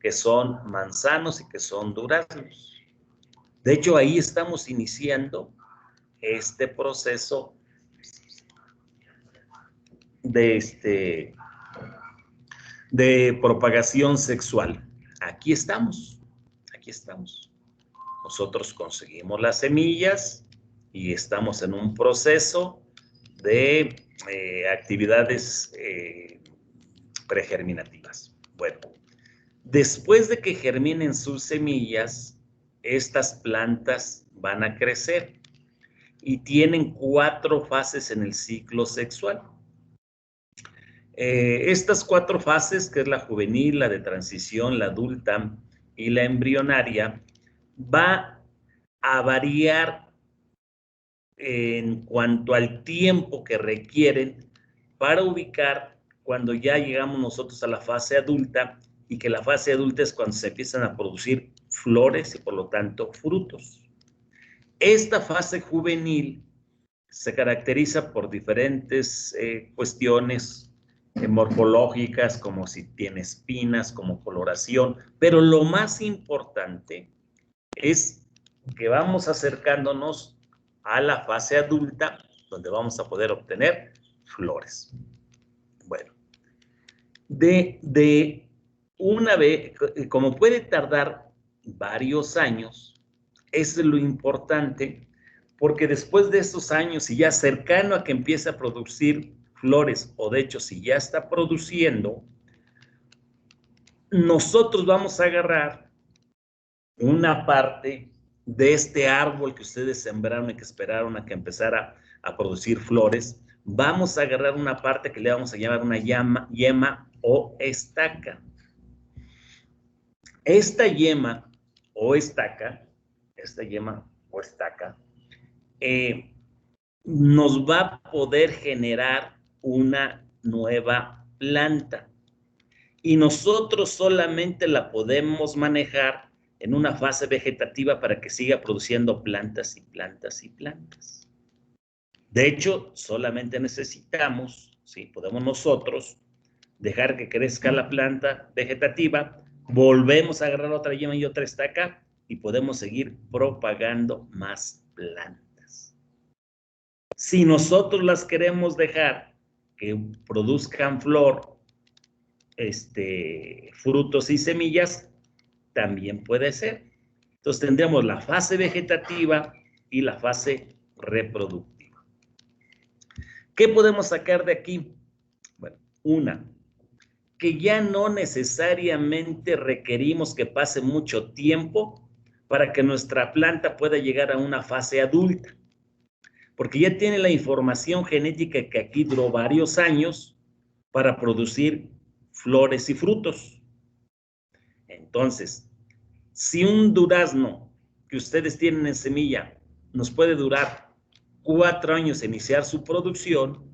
que son manzanos y que son duraznos. De hecho, ahí estamos iniciando este proceso de propagación sexual. Aquí estamos, aquí estamos. Nosotros conseguimos las semillas y estamos en un proceso de actividades pregerminativas. Bueno, después de que germinen sus semillas, estas plantas van a crecer y tienen 4 fases en el ciclo sexual. Estas 4 fases, que es la juvenil, la de transición, la adulta y la embrionaria, va a variar en cuanto al tiempo que requieren para ubicar cuando ya llegamos nosotros a la fase adulta, y que la fase adulta es cuando se empiezan a producir flores y por lo tanto frutos. Esta fase juvenil se caracteriza por diferentes cuestiones morfológicas, como si tiene espinas, como coloración, pero lo más importante es que vamos acercándonos a la fase adulta, donde vamos a poder obtener flores. Bueno, de una vez, como puede tardar varios años, es lo importante, porque después de estos años, y ya cercano a que empiece a producir flores, o de hecho, si ya está produciendo, nosotros vamos a agarrar una parte de este árbol que ustedes sembraron y que esperaron a que empezara a producir flores. Vamos a agarrar una parte que le vamos a llamar una yema o estaca. Esta yema o estaca, nos va a poder generar una nueva planta. Y nosotros solamente la podemos manejar en una fase vegetativa para que siga produciendo plantas y plantas y plantas. De hecho, solamente necesitamos, si podemos nosotros, dejar que crezca la planta vegetativa, volvemos a agarrar otra yema y otra estaca y podemos seguir propagando más plantas. Si nosotros las queremos dejar que produzcan flor, frutos y semillas, también puede ser. Entonces tendríamos la fase vegetativa y la fase reproductiva. ¿Qué podemos sacar de aquí? Bueno, una, que ya no necesariamente requerimos que pase mucho tiempo para que nuestra planta pueda llegar a una fase adulta, porque ya tiene la información genética que aquí duró varios años para producir flores y frutos. Entonces, si un durazno que ustedes tienen en semilla nos puede durar 4 años iniciar su producción,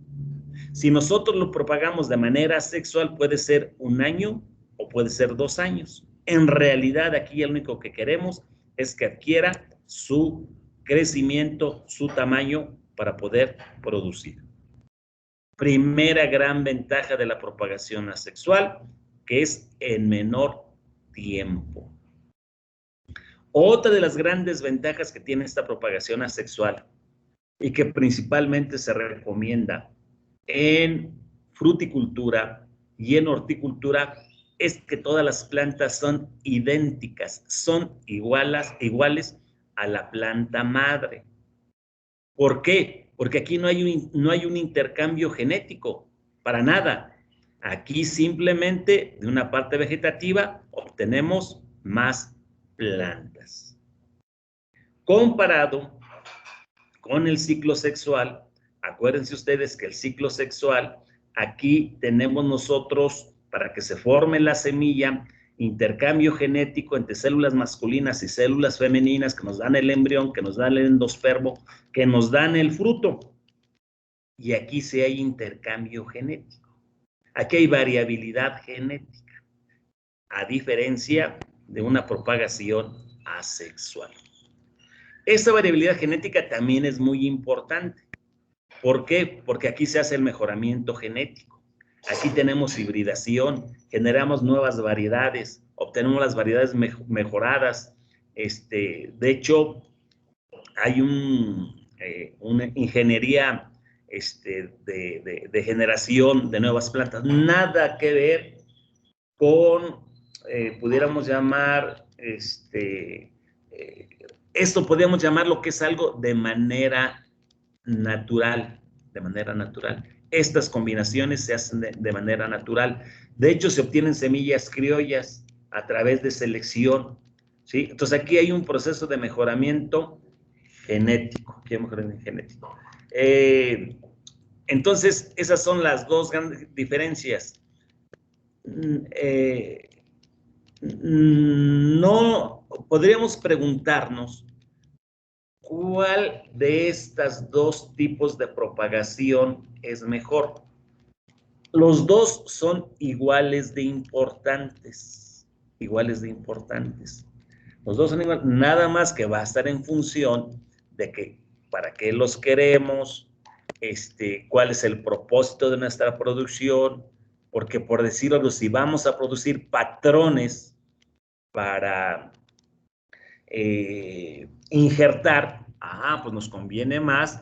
si nosotros lo propagamos de manera sexual puede ser 1 año o puede ser 2 años. En realidad aquí lo único que queremos es que adquiera su crecimiento, su tamaño para poder producir. Primera gran ventaja de la propagación asexual, que es en menor tiempo. Otra de las grandes ventajas que tiene esta propagación asexual y que principalmente se recomienda en fruticultura y en horticultura es que todas las plantas son idénticas, son iguales a la planta madre. ¿Por qué? Porque aquí no hay un intercambio genético, para nada. Aquí simplemente de una parte vegetativa obtenemos más plantas. Comparado con el ciclo sexual, acuérdense ustedes que el ciclo sexual, aquí tenemos nosotros, para que se forme la semilla, intercambio genético entre células masculinas y células femeninas que nos dan el embrión, que nos dan el endospermo, que nos dan el fruto. Y aquí sí hay intercambio genético. Aquí hay variabilidad genética, a diferencia de una propagación asexual. Esta variabilidad genética también es muy importante. ¿Por qué? Porque aquí se hace el mejoramiento genético. Aquí tenemos hibridación, generamos nuevas variedades, obtenemos las variedades mejoradas. De hecho, hay una ingeniería de generación de nuevas plantas. Nada que ver con, pudiéramos llamar, esto podríamos llamar lo que es algo de manera natural, de manera natural. Estas combinaciones se hacen de manera natural. De hecho, se obtienen semillas criollas a través de selección, ¿sí? Entonces, aquí hay un proceso de mejoramiento genético. Entonces, esas son las dos grandes diferencias. No podríamos preguntarnos ¿cuál de estas dos tipos de propagación es mejor? Los dos son iguales de importantes, Los dos son iguales, nada más que va a estar en función de que para qué los queremos, cuál es el propósito de nuestra producción, porque por decirlo, si vamos a producir patrones para injertar, pues nos conviene más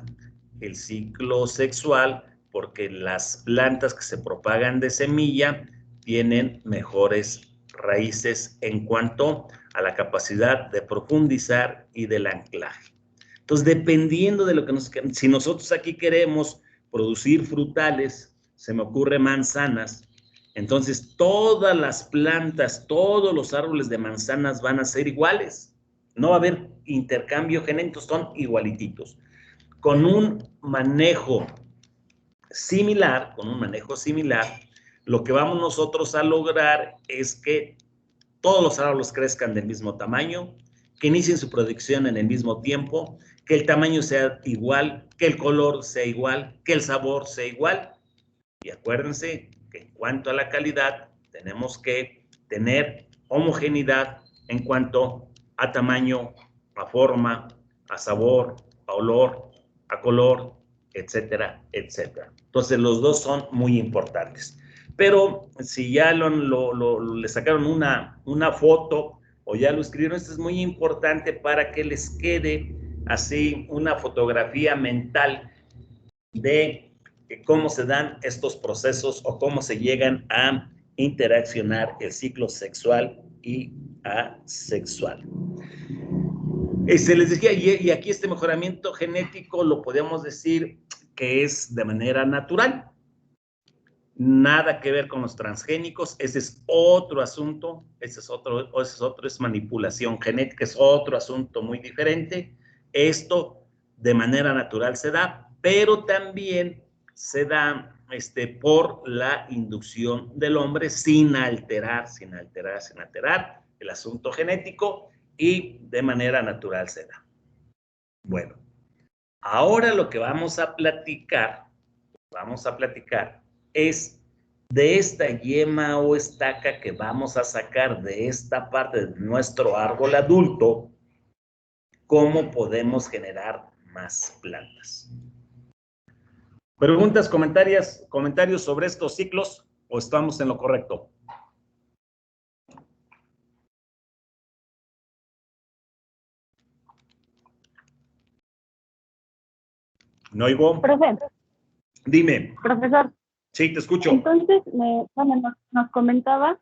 el ciclo sexual porque las plantas que se propagan de semilla tienen mejores raíces en cuanto a la capacidad de profundizar y del anclaje. Entonces, dependiendo de lo que si nosotros aquí queremos producir frutales, se me ocurre manzanas, entonces todas las plantas, todos los árboles de manzanas van a ser iguales. No va a haber intercambio genético, son igualititos. Con un manejo similar, lo que vamos nosotros a lograr es que todos los árboles crezcan del mismo tamaño, que inicien su producción en el mismo tiempo, que el tamaño sea igual, que el color sea igual, que el sabor sea igual. Y acuérdense que en cuanto a la calidad, tenemos que tener homogeneidad en cuanto a tamaño, a forma, a sabor, a olor, a color, etcétera, etcétera. Entonces, los dos son muy importantes. Pero si ya le sacaron una foto o ya lo escribieron, esto es muy importante para que les quede así una fotografía mental de cómo se dan estos procesos o cómo se llegan a interaccionar el ciclo sexual y asexual. Se les decía, y aquí este mejoramiento genético lo podemos decir que es de manera natural. Nada que ver con los transgénicos, ese es otro asunto, es manipulación genética, es otro asunto muy diferente. Esto de manera natural se da, pero también se da por la inducción del hombre sin alterar el asunto genético y de manera natural se da. Bueno, ahora lo que vamos a platicar es de esta yema o estaca que vamos a sacar de esta parte de nuestro árbol adulto, cómo podemos generar más plantas. ¿Preguntas, comentarios sobre estos ciclos o estamos en lo correcto? ¿No oigo? Profe. Dime. Profesor. Sí, te escucho. Entonces, nos comentaba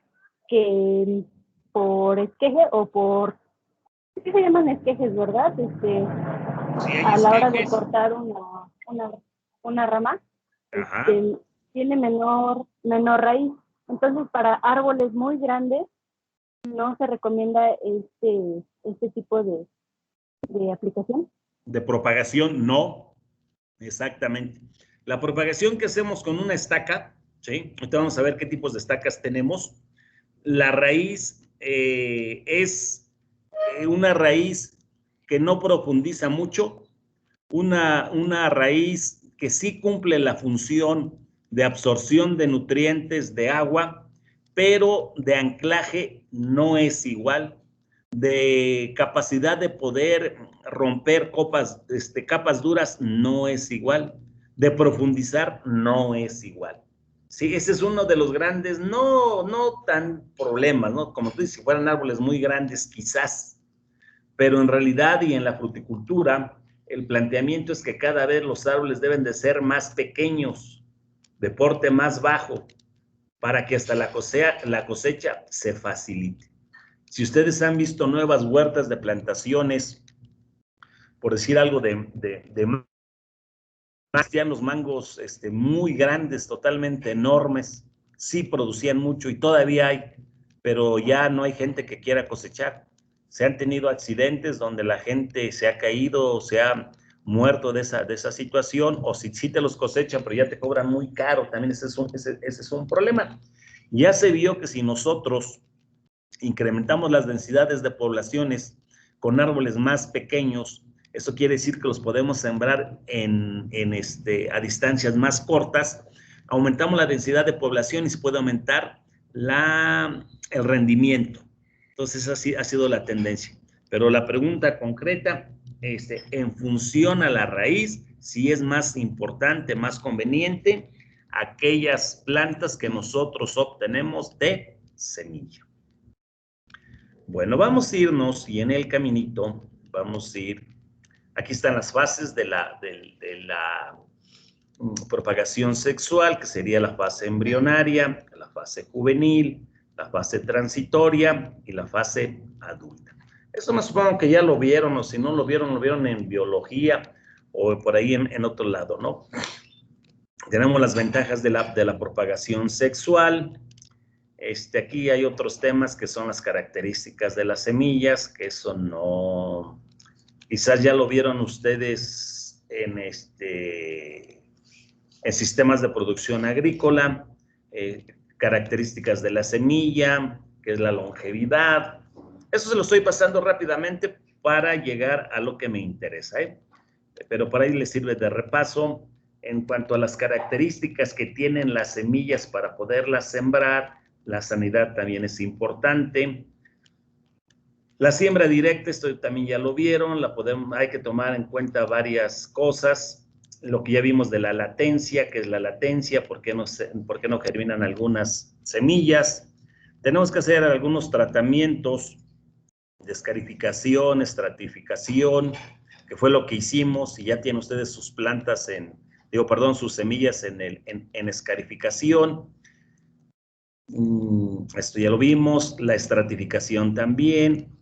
que por esqueje o por... ¿Qué se llaman esquejes, verdad? Sí, a la hora de cortar una rama, tiene menor raíz. Entonces, para árboles muy grandes, no se recomienda este tipo de aplicación. De propagación, no. Exactamente. La propagación que hacemos con una estaca, ¿sí? Ahorita vamos a ver qué tipos de estacas tenemos. La raíz es una raíz que no profundiza mucho, una raíz que sí cumple la función de absorción de nutrientes de agua, pero de anclaje no es igual, de capacidad de poder romper capas duras no es igual, de profundizar no es igual, Sí, ese es uno de los grandes, no tan problemas, ¿no? Como tú dices, si fueran árboles muy grandes, quizás, pero en realidad y en la fruticultura, el planteamiento es que cada vez los árboles deben de ser más pequeños, de porte más bajo, para que hasta la cosecha se facilite. Si ustedes han visto nuevas huertas de plantaciones, por decir algo ya los mangos muy grandes, totalmente enormes, sí producían mucho y todavía hay, pero ya no hay gente que quiera cosechar. Se han tenido accidentes donde la gente se ha caído o se ha muerto de esa situación, o si sí te los cosechan, pero ya te cobran muy caro, también ese es un problema. Ya se vio que si nosotros incrementamos las densidades de poblaciones con árboles más pequeños, eso quiere decir que los podemos sembrar a distancias más cortas, aumentamos la densidad de población y se puede aumentar el rendimiento. Entonces, así ha sido la tendencia. Pero la pregunta concreta, en función a la raíz, si es más importante, más conveniente, aquellas plantas que nosotros obtenemos de semilla. Bueno, vamos a irnos y en el caminito vamos a ir. Aquí están las fases de la propagación sexual, que sería la fase embrionaria, la fase juvenil, la fase transitoria y la fase adulta. Eso me supongo que ya lo vieron, o si no lo vieron en biología o por ahí en otro lado, ¿no? Tenemos las ventajas de la propagación sexual. Aquí hay otros temas que son las características de las semillas, que eso no, quizás ya lo vieron ustedes en sistemas de producción agrícola, características de la semilla, que es la longevidad. Eso se lo estoy pasando rápidamente para llegar a lo que me interesa, pero por ahí les sirve de repaso. En cuanto a las características que tienen las semillas para poderlas sembrar, la sanidad también es importante. La siembra directa, esto también ya lo vieron, hay que tomar en cuenta varias cosas. Lo que ya vimos de la latencia, ¿qué es la latencia? ¿Por qué no germinan algunas semillas? Tenemos que hacer algunos tratamientos de escarificación, estratificación, que fue lo que hicimos, y ya tienen ustedes sus plantas sus semillas en escarificación. Esto ya lo vimos. La estratificación también,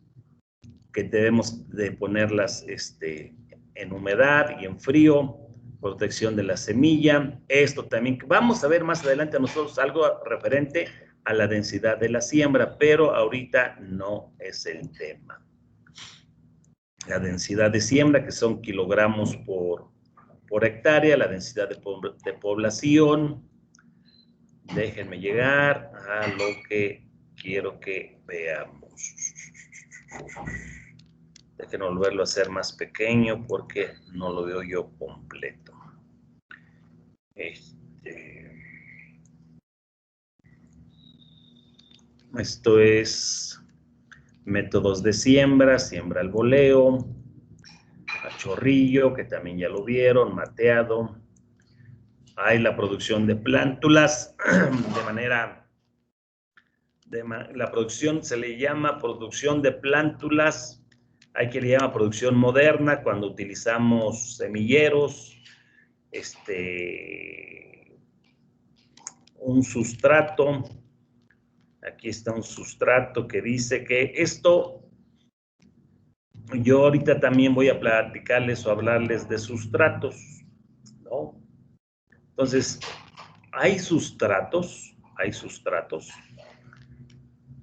que debemos de ponerlas en humedad y en frío, protección de la semilla. Esto también, vamos a ver más adelante a nosotros algo referente a la densidad de la siembra, pero ahorita no es el tema. La densidad de siembra, que son kilogramos por hectárea, la densidad de población. Déjenme llegar a lo que quiero que veamos. Déjenme volverlo a hacer más pequeño porque no lo veo yo completo. Esto es métodos de siembra al voleo, a chorrillo, que también ya lo vieron, mateado. Hay la producción de plántulas la producción se le llama producción de plántulas. Hay quien le llama producción moderna cuando utilizamos semilleros, un sustrato. Aquí está un sustrato que dice que esto, yo ahorita también voy a platicarles o hablarles de sustratos, ¿no? Entonces, hay sustratos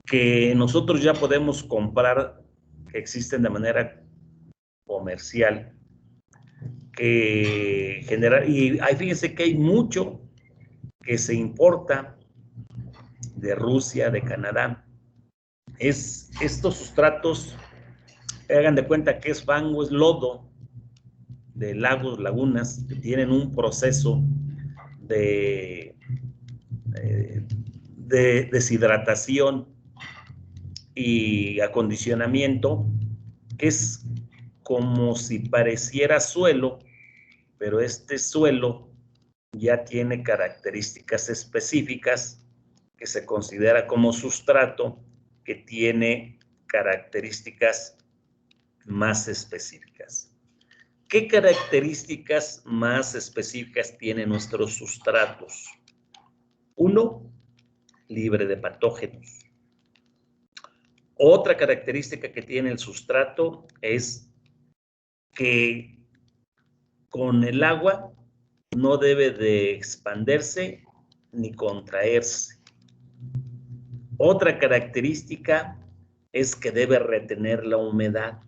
que nosotros ya podemos comprar, que existen de manera comercial, y fíjense que hay mucho que se importa de Rusia, de Canadá. Estos sustratos, hagan de cuenta que es fango, es lodo de lagos, lagunas, que tienen un proceso de deshidratación y acondicionamiento, que es como si pareciera suelo, pero este suelo ya tiene características específicas que se considera como sustrato, que tiene características más específicas. ¿Qué características más específicas tienen nuestros sustratos? Uno, libre de patógenos. Otra característica que tiene el sustrato es que con el agua no debe de expandirse ni contraerse. Otra característica es que debe retener la humedad.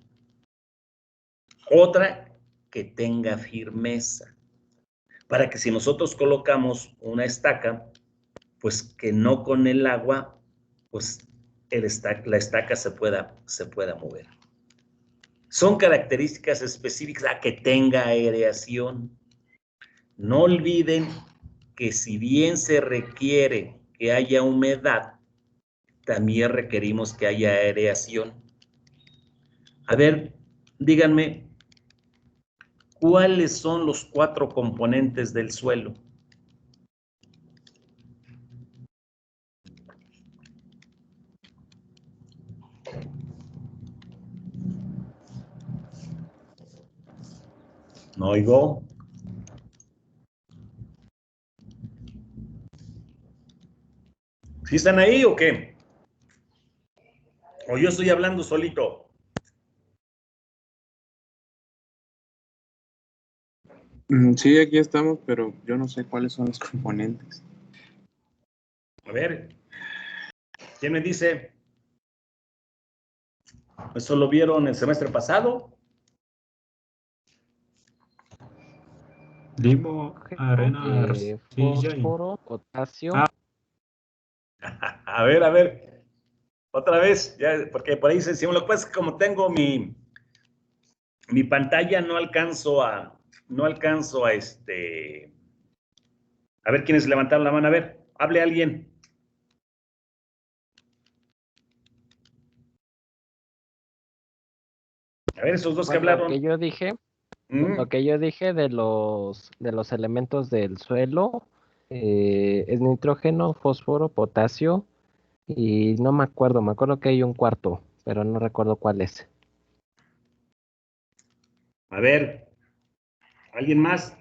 Otra, que tenga firmeza. Para que si nosotros colocamos una estaca, pues que no con el agua, pues la estaca se pueda mover. Son características específicas a que tenga aireación. No olviden que si bien se requiere que haya humedad, también requerimos que haya aireación. A ver, díganme, ¿cuáles son los 4 componentes del suelo? No oigo. ¿Sí están ahí o qué? ¿O yo estoy hablando solito? Sí, aquí estamos, pero yo no sé cuáles son los componentes. A ver, ¿quién me dice? ¿Eso lo vieron el semestre pasado? Limo, arena, arcilla y... fósforo, potasio. A ver, otra vez, ya, porque por ahí se lo que pasa es que como tengo mi pantalla, no alcanzo a a ver quiénes levantaron la mano, a ver, hable alguien. A ver, esos dos que hablaron. Lo que yo dije de los elementos del suelo es nitrógeno, fósforo, potasio y no me acuerdo que hay un cuarto, pero no recuerdo cuál es. A ver, ¿alguien más?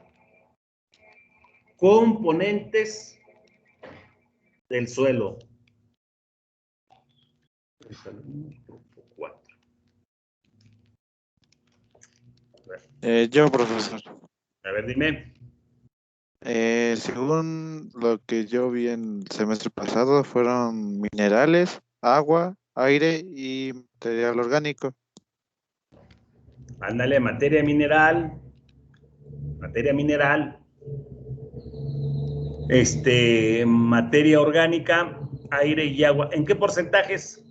Componentes del suelo. Yo, profesor. A ver, dime. Según lo que yo vi en el semestre pasado, fueron minerales, agua, aire y material orgánico. Ándale, materia mineral, materia orgánica, aire y agua. ¿En qué porcentajes?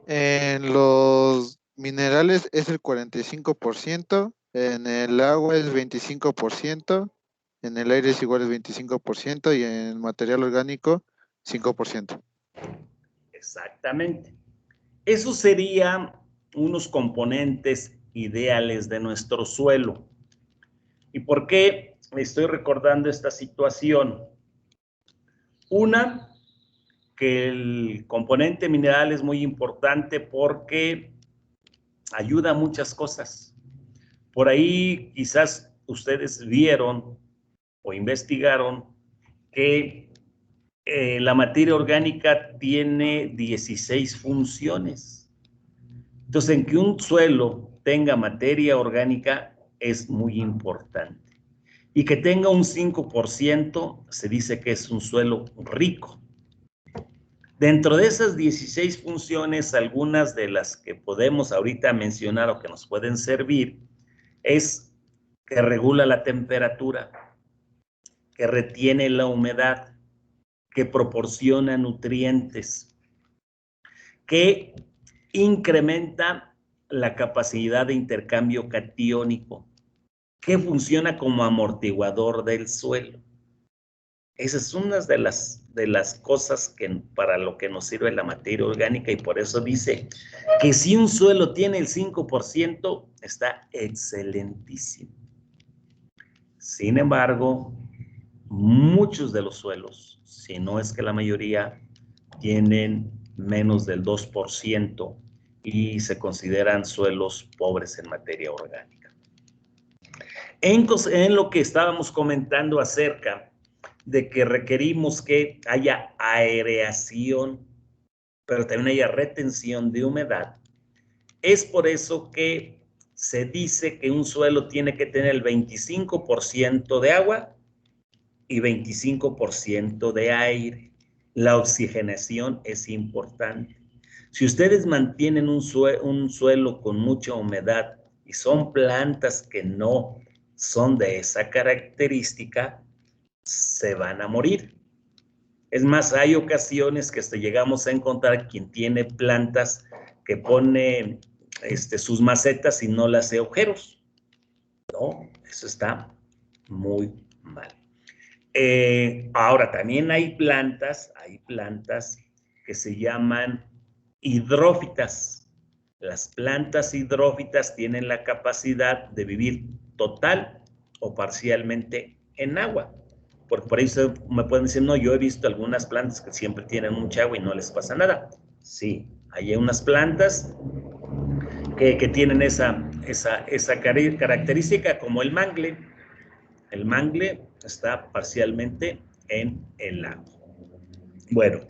En los minerales es el 45%, en el agua es 25%, en el aire es igual es 25% y en el material orgánico 5%. Exactamente. Esos serían unos componentes ideales de nuestro suelo. ¿Y por qué estoy recordando esta situación? Una, que el componente mineral es muy importante porque ayuda a muchas cosas. Por ahí quizás ustedes vieron o investigaron que la materia orgánica tiene 16 funciones. Entonces, en que un suelo tenga materia orgánica es muy importante. Y que tenga un 5% se dice que es un suelo rico. Dentro de esas 16 funciones, algunas de las que podemos ahorita mencionar o que nos pueden servir es que regula la temperatura, que retiene la humedad, que proporciona nutrientes, que incrementa la capacidad de intercambio catiónico, que funciona como amortiguador del suelo. Esa es una de las cosas para lo que nos sirve la materia orgánica, y por eso dice que si un suelo tiene el 5%, está excelentísimo. Sin embargo, muchos de los suelos, si no es que la mayoría, tienen menos del 2% y se consideran suelos pobres en materia orgánica. En lo que estábamos comentando acerca de que requerimos que haya aireación, pero también haya retención de humedad, es por eso que se dice que un suelo tiene que tener el 25% de agua y 25% de aire. La oxigenación es importante. Si ustedes mantienen un suelo con mucha humedad y son plantas que no son de esa característica, se van a morir. Es más, hay ocasiones que hasta llegamos a encontrar quien tiene plantas que pone sus macetas y no le hace agujeros. No, eso está muy mal. Ahora, también hay plantas que se llaman hidrófitas. Las plantas hidrófitas tienen la capacidad de vivir total o parcialmente en agua. Porque por eso me pueden decir, no, yo he visto algunas plantas que siempre tienen mucha agua y no les pasa nada. Sí, hay unas plantas que tienen esa característica, como el mangle. El mangle está parcialmente en el agua. Bueno,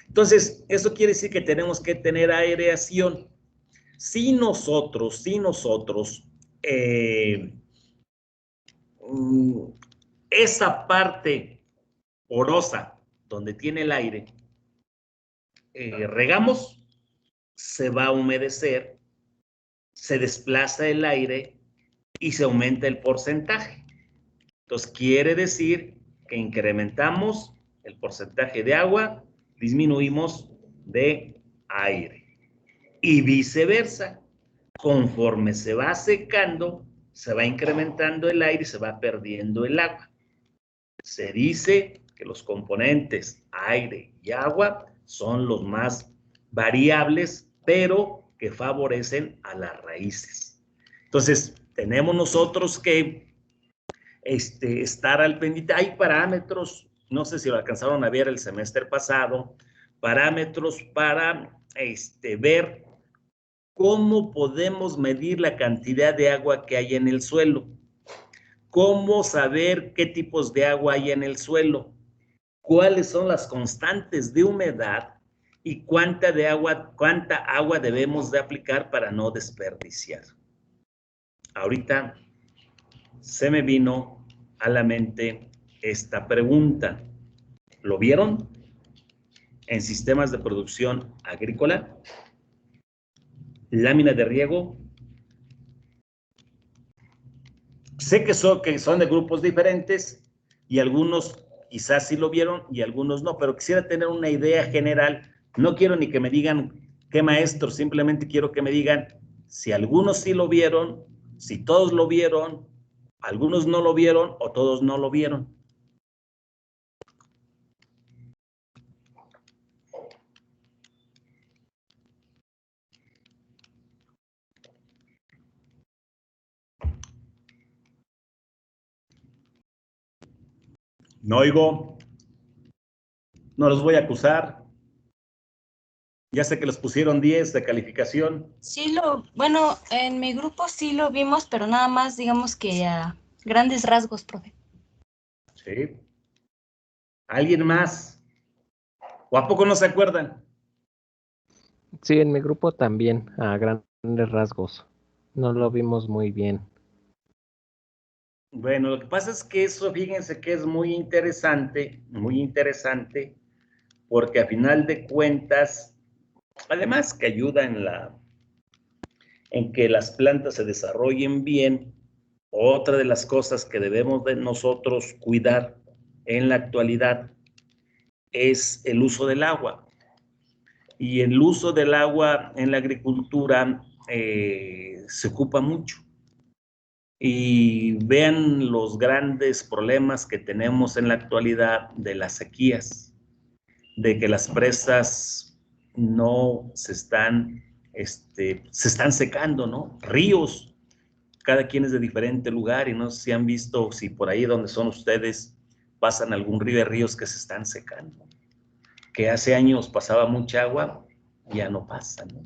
entonces, eso quiere decir que tenemos que tener aireación. Si nosotros, esa parte porosa donde tiene el aire, regamos, se va a humedecer, se desplaza el aire y se aumenta el porcentaje. Entonces, quiere decir que incrementamos el porcentaje de agua, disminuimos de aire. Y viceversa, conforme se va secando, se va incrementando el aire y se va perdiendo el agua. Se dice que los componentes aire y agua son los más variables, pero que favorecen a las raíces. Entonces, tenemos nosotros que estar al pendiente. Hay parámetros, no sé si lo alcanzaron a ver el semestre pasado, parámetros para ver cómo podemos medir la cantidad de agua que hay en el suelo, cómo saber qué tipos de agua hay en el suelo, cuáles son las constantes de humedad y cuánta agua debemos de aplicar para no desperdiciar. Ahorita se me vino a la mente esta pregunta. ¿Lo vieron? En sistemas de producción agrícola, lámina de riego. Sé que son de grupos diferentes y algunos quizás sí lo vieron y algunos no, pero quisiera tener una idea general. No quiero ni que me digan qué maestro, simplemente quiero que me digan si algunos sí lo vieron, si todos lo vieron, algunos no lo vieron o todos no lo vieron. No oigo. No los voy a acusar. Ya sé que les pusieron 10 de calificación. Sí, bueno, en mi grupo sí lo vimos, pero nada más digamos que a grandes rasgos, profe. Sí. ¿Alguien más? ¿O a poco no se acuerdan? Sí, en mi grupo también, a grandes rasgos. No lo vimos muy bien. Bueno, lo que pasa es que eso, fíjense que es muy interesante, porque a final de cuentas, además que ayuda en que las plantas se desarrollen bien, otra de las cosas que debemos de nosotros cuidar en la actualidad es el uso del agua. Y el uso del agua en la agricultura se ocupa mucho. y vean los grandes problemas que tenemos en la actualidad de las sequías, de que las presas no se están secando, ¿no? Ríos, cada quien es de diferente lugar y no sé si han visto, si por ahí donde son ustedes pasan algún río de ríos que se están secando, que hace años pasaba mucha agua, ya no pasa, ¿no?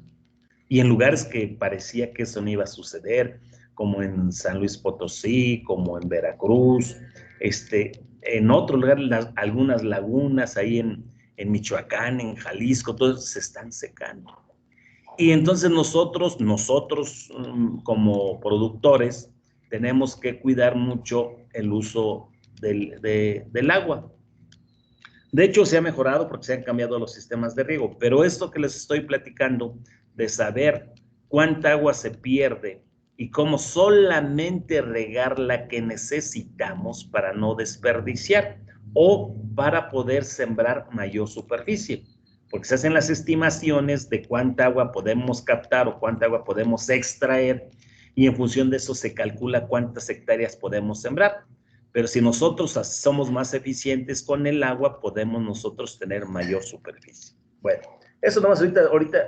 Y en lugares que parecía que eso no iba a suceder, como en San Luis Potosí, como en Veracruz, en otro lugar, algunas lagunas ahí en Michoacán, en Jalisco, todos se están secando. Y entonces nosotros como productores tenemos que cuidar mucho el uso del agua. De hecho, se ha mejorado porque se han cambiado los sistemas de riego, pero esto que les estoy platicando de saber cuánta agua se pierde y cómo solamente regar la que necesitamos para no desperdiciar o para poder sembrar mayor superficie, porque se hacen las estimaciones de cuánta agua podemos captar o cuánta agua podemos extraer y en función de eso se calcula cuántas hectáreas podemos sembrar. Pero si nosotros somos más eficientes con el agua, podemos nosotros tener mayor superficie. Bueno, eso nomás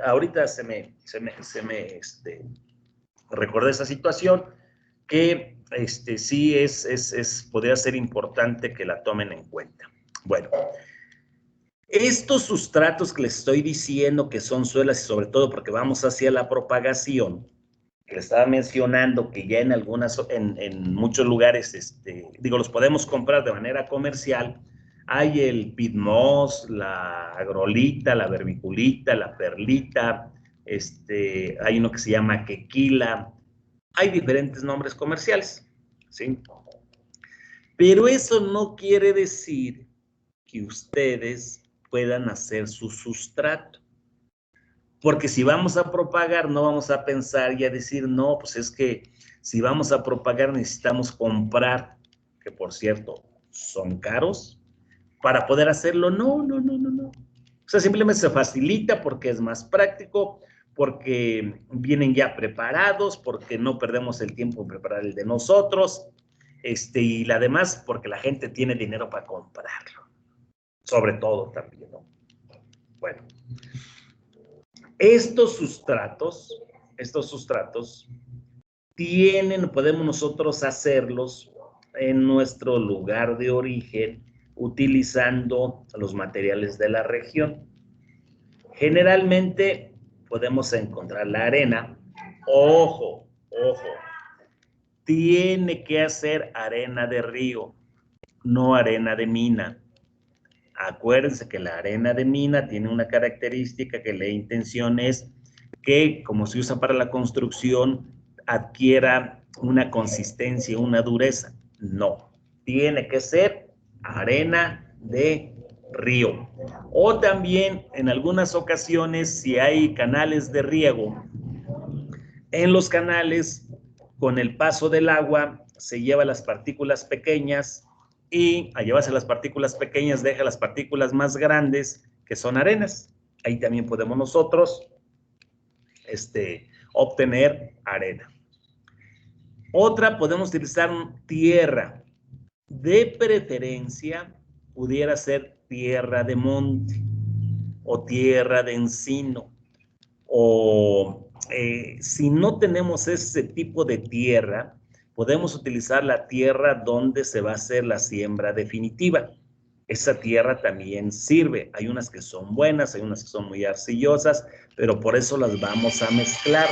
ahorita se me recordé esa situación que sí podría ser importante que la tomen en cuenta. Bueno, estos sustratos que les estoy diciendo que son suelas y sobre todo porque vamos hacia la propagación, que les estaba mencionando que ya en muchos lugares, los podemos comprar de manera comercial. Hay el pitmos, la agrolita, la vermiculita, la perlita, hay uno que se llama quequila. Hay diferentes nombres comerciales, ¿sí? Pero eso no quiere decir que ustedes puedan hacer su sustrato. Porque si vamos a propagar, no vamos a pensar y a decir, no, pues es que si vamos a propagar necesitamos comprar, que por cierto, son caros, para poder hacerlo. No. O sea, simplemente se facilita porque es más práctico, porque vienen ya preparados, porque no perdemos el tiempo en preparar el de nosotros, y además porque la gente tiene dinero para comprarlo. Sobre todo también, ¿no? Bueno. Estos sustratos podemos nosotros hacerlos en nuestro lugar de origen utilizando los materiales de la región. Generalmente podemos encontrar la arena. Ojo, tiene que ser arena de río, no arena de mina. Acuérdense que la arena de mina tiene una característica que la intención es que, como se usa para la construcción, adquiera una consistencia, una dureza. No, tiene que ser arena de río. O también, en algunas ocasiones, si hay canales de riego, en los canales, con el paso del agua, se lleva las partículas pequeñas y al llevarse las partículas pequeñas deja las partículas más grandes que son arenas. Ahí también podemos nosotros obtener arena. Otra, podemos utilizar tierra. De preferencia, pudiera ser tierra de monte o tierra de encino. O si no tenemos ese tipo de tierra, podemos utilizar la tierra donde se va a hacer la siembra definitiva. Esa tierra también sirve. Hay unas que son buenas, hay unas que son muy arcillosas, pero por eso las vamos a mezclar.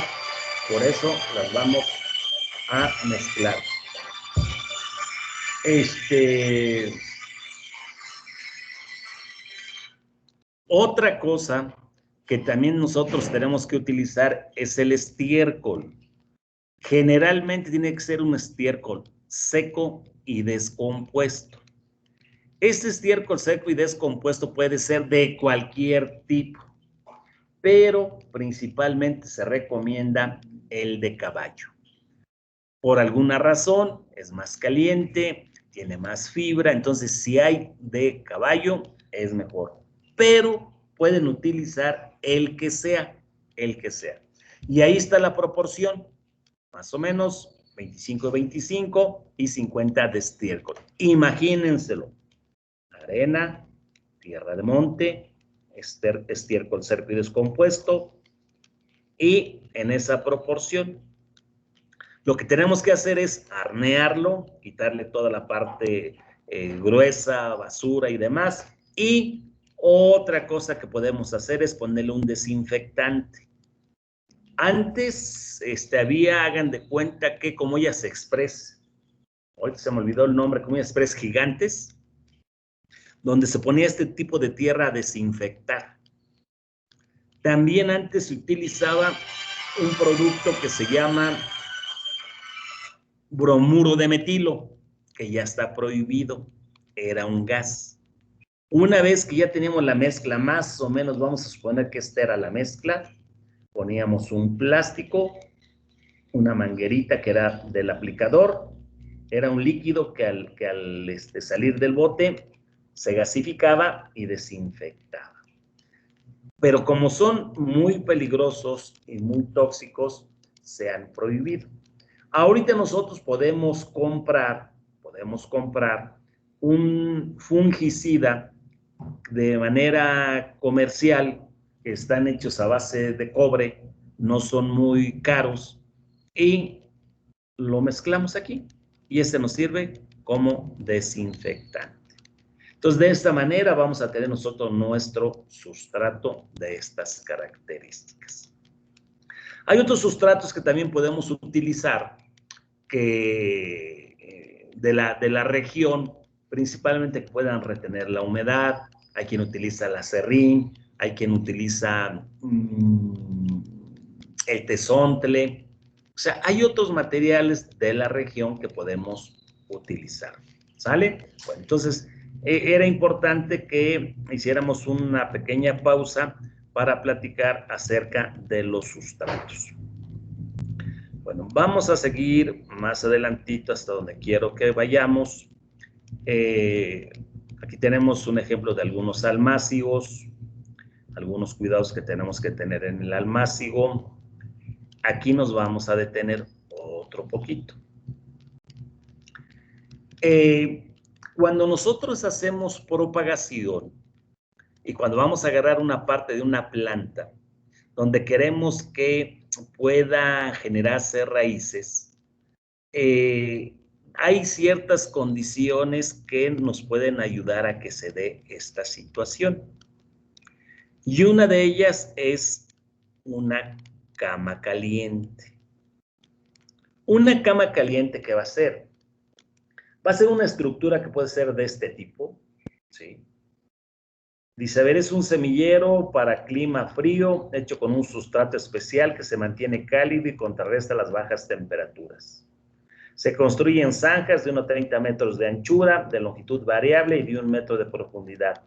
Otra cosa que también nosotros tenemos que utilizar es el estiércol. Generalmente tiene que ser un estiércol seco y descompuesto. Este estiércol seco y descompuesto puede ser de cualquier tipo, pero principalmente se recomienda el de caballo. Por alguna razón es más caliente, tiene más fibra, entonces si hay de caballo es mejor. Pero pueden utilizar el que sea. Y ahí está la proporción. Más o menos 25 y 25 y 50 de estiércol. Imagínenselo. Arena, tierra de monte, estiércol seco y descompuesto, y en esa proporción. Lo que tenemos que hacer es arnearlo, quitarle toda la parte gruesa, basura y demás. Y otra cosa que podemos hacer es ponerle un desinfectante. Antes hagan de cuenta que Comillas Express, ahorita se me olvidó el nombre, Comillas Express gigantes, donde se ponía este tipo de tierra a desinfectar. También antes se utilizaba un producto que se llama bromuro de metilo, que ya está prohibido, era un gas. Una vez que ya teníamos la mezcla, más o menos vamos a suponer que esta era la mezcla, poníamos un plástico, una manguerita que era del aplicador, era un líquido que al salir del bote se gasificaba y desinfectaba. Pero como son muy peligrosos y muy tóxicos, se han prohibido. Ahorita nosotros podemos comprar un fungicida de manera comercial, que están hechos a base de cobre, no son muy caros, y lo mezclamos aquí, y este nos sirve como desinfectante. Entonces, de esta manera vamos a tener nosotros nuestro sustrato de estas características. Hay otros sustratos que también podemos utilizar que de la región, principalmente que puedan retener la humedad. Hay quien utiliza la acerrín, hay quien utiliza el tezontle. O sea, hay otros materiales de la región que podemos utilizar. ¿Sale? Bueno, entonces era importante que hiciéramos una pequeña pausa para platicar acerca de los sustratos. Bueno, vamos a seguir más adelantito hasta donde quiero que vayamos. Aquí tenemos un ejemplo de algunos almácigos, algunos cuidados que tenemos que tener en el almácigo. Aquí nos vamos a detener otro poquito. Cuando nosotros hacemos propagación y cuando vamos a agarrar una parte de una planta donde queremos que pueda generarse raíces, hay ciertas condiciones que nos pueden ayudar a que se dé esta situación. Y una de ellas es una cama caliente. Una cama caliente, ¿qué va a ser? Va a ser una estructura que puede ser de este tipo, ¿sí? Dice, a ver, es un semillero para clima frío, hecho con un sustrato especial que se mantiene cálido y contrarresta las bajas temperaturas. Se construye en zanjas de unos 30 metros de anchura, de longitud variable y de 1 metro de profundidad,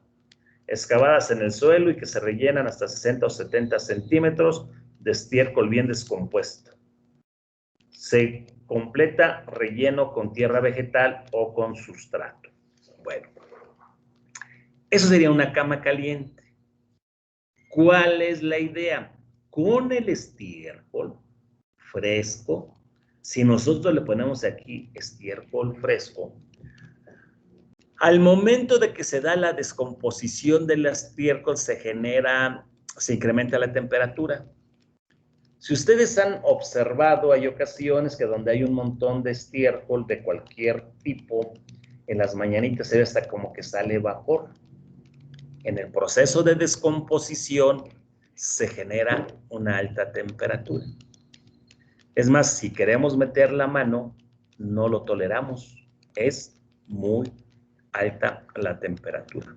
excavadas en el suelo y que se rellenan hasta 60 o 70 centímetros de estiércol bien descompuesto. Se completa relleno con tierra vegetal o con sustrato. Bueno, eso sería una cama caliente. ¿Cuál es la idea? Con el estiércol fresco, si nosotros le ponemos aquí estiércol fresco, al momento de que se da la descomposición del estiércol se incrementa la temperatura. Si ustedes han observado, hay ocasiones que donde hay un montón de estiércol de cualquier tipo, en las mañanitas se ve hasta como que sale vapor. En el proceso de descomposición se genera una alta temperatura. Es más, si queremos meter la mano, no lo toleramos. Es muy alta la temperatura.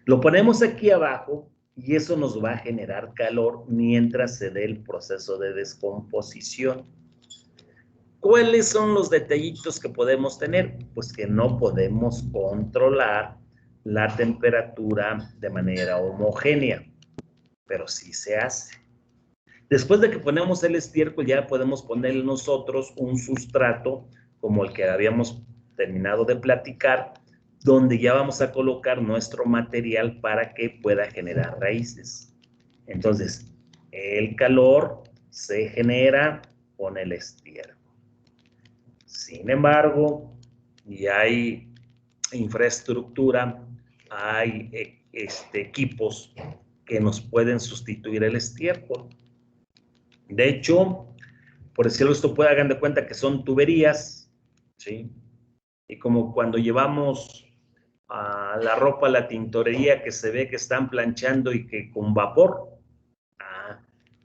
Lo ponemos aquí abajo y eso nos va a generar calor mientras se dé el proceso de descomposición. ¿Cuáles son los detallitos que podemos tener? Pues que no podemos controlar la temperatura de manera homogénea, pero sí se hace. Después de que ponemos el estiércol, ya podemos ponerle nosotros un sustrato como el que habíamos terminado de platicar, donde ya vamos a colocar nuestro material para que pueda generar raíces. Entonces, el calor se genera con el estiércol. Sin embargo, ya hay infraestructura, hay equipos que nos pueden sustituir el estiércol. De hecho, por decirlo esto, hagan de cuenta que son tuberías, ¿sí? Y como cuando llevamos la ropa a la tintorería que se ve que están planchando y que con vapor,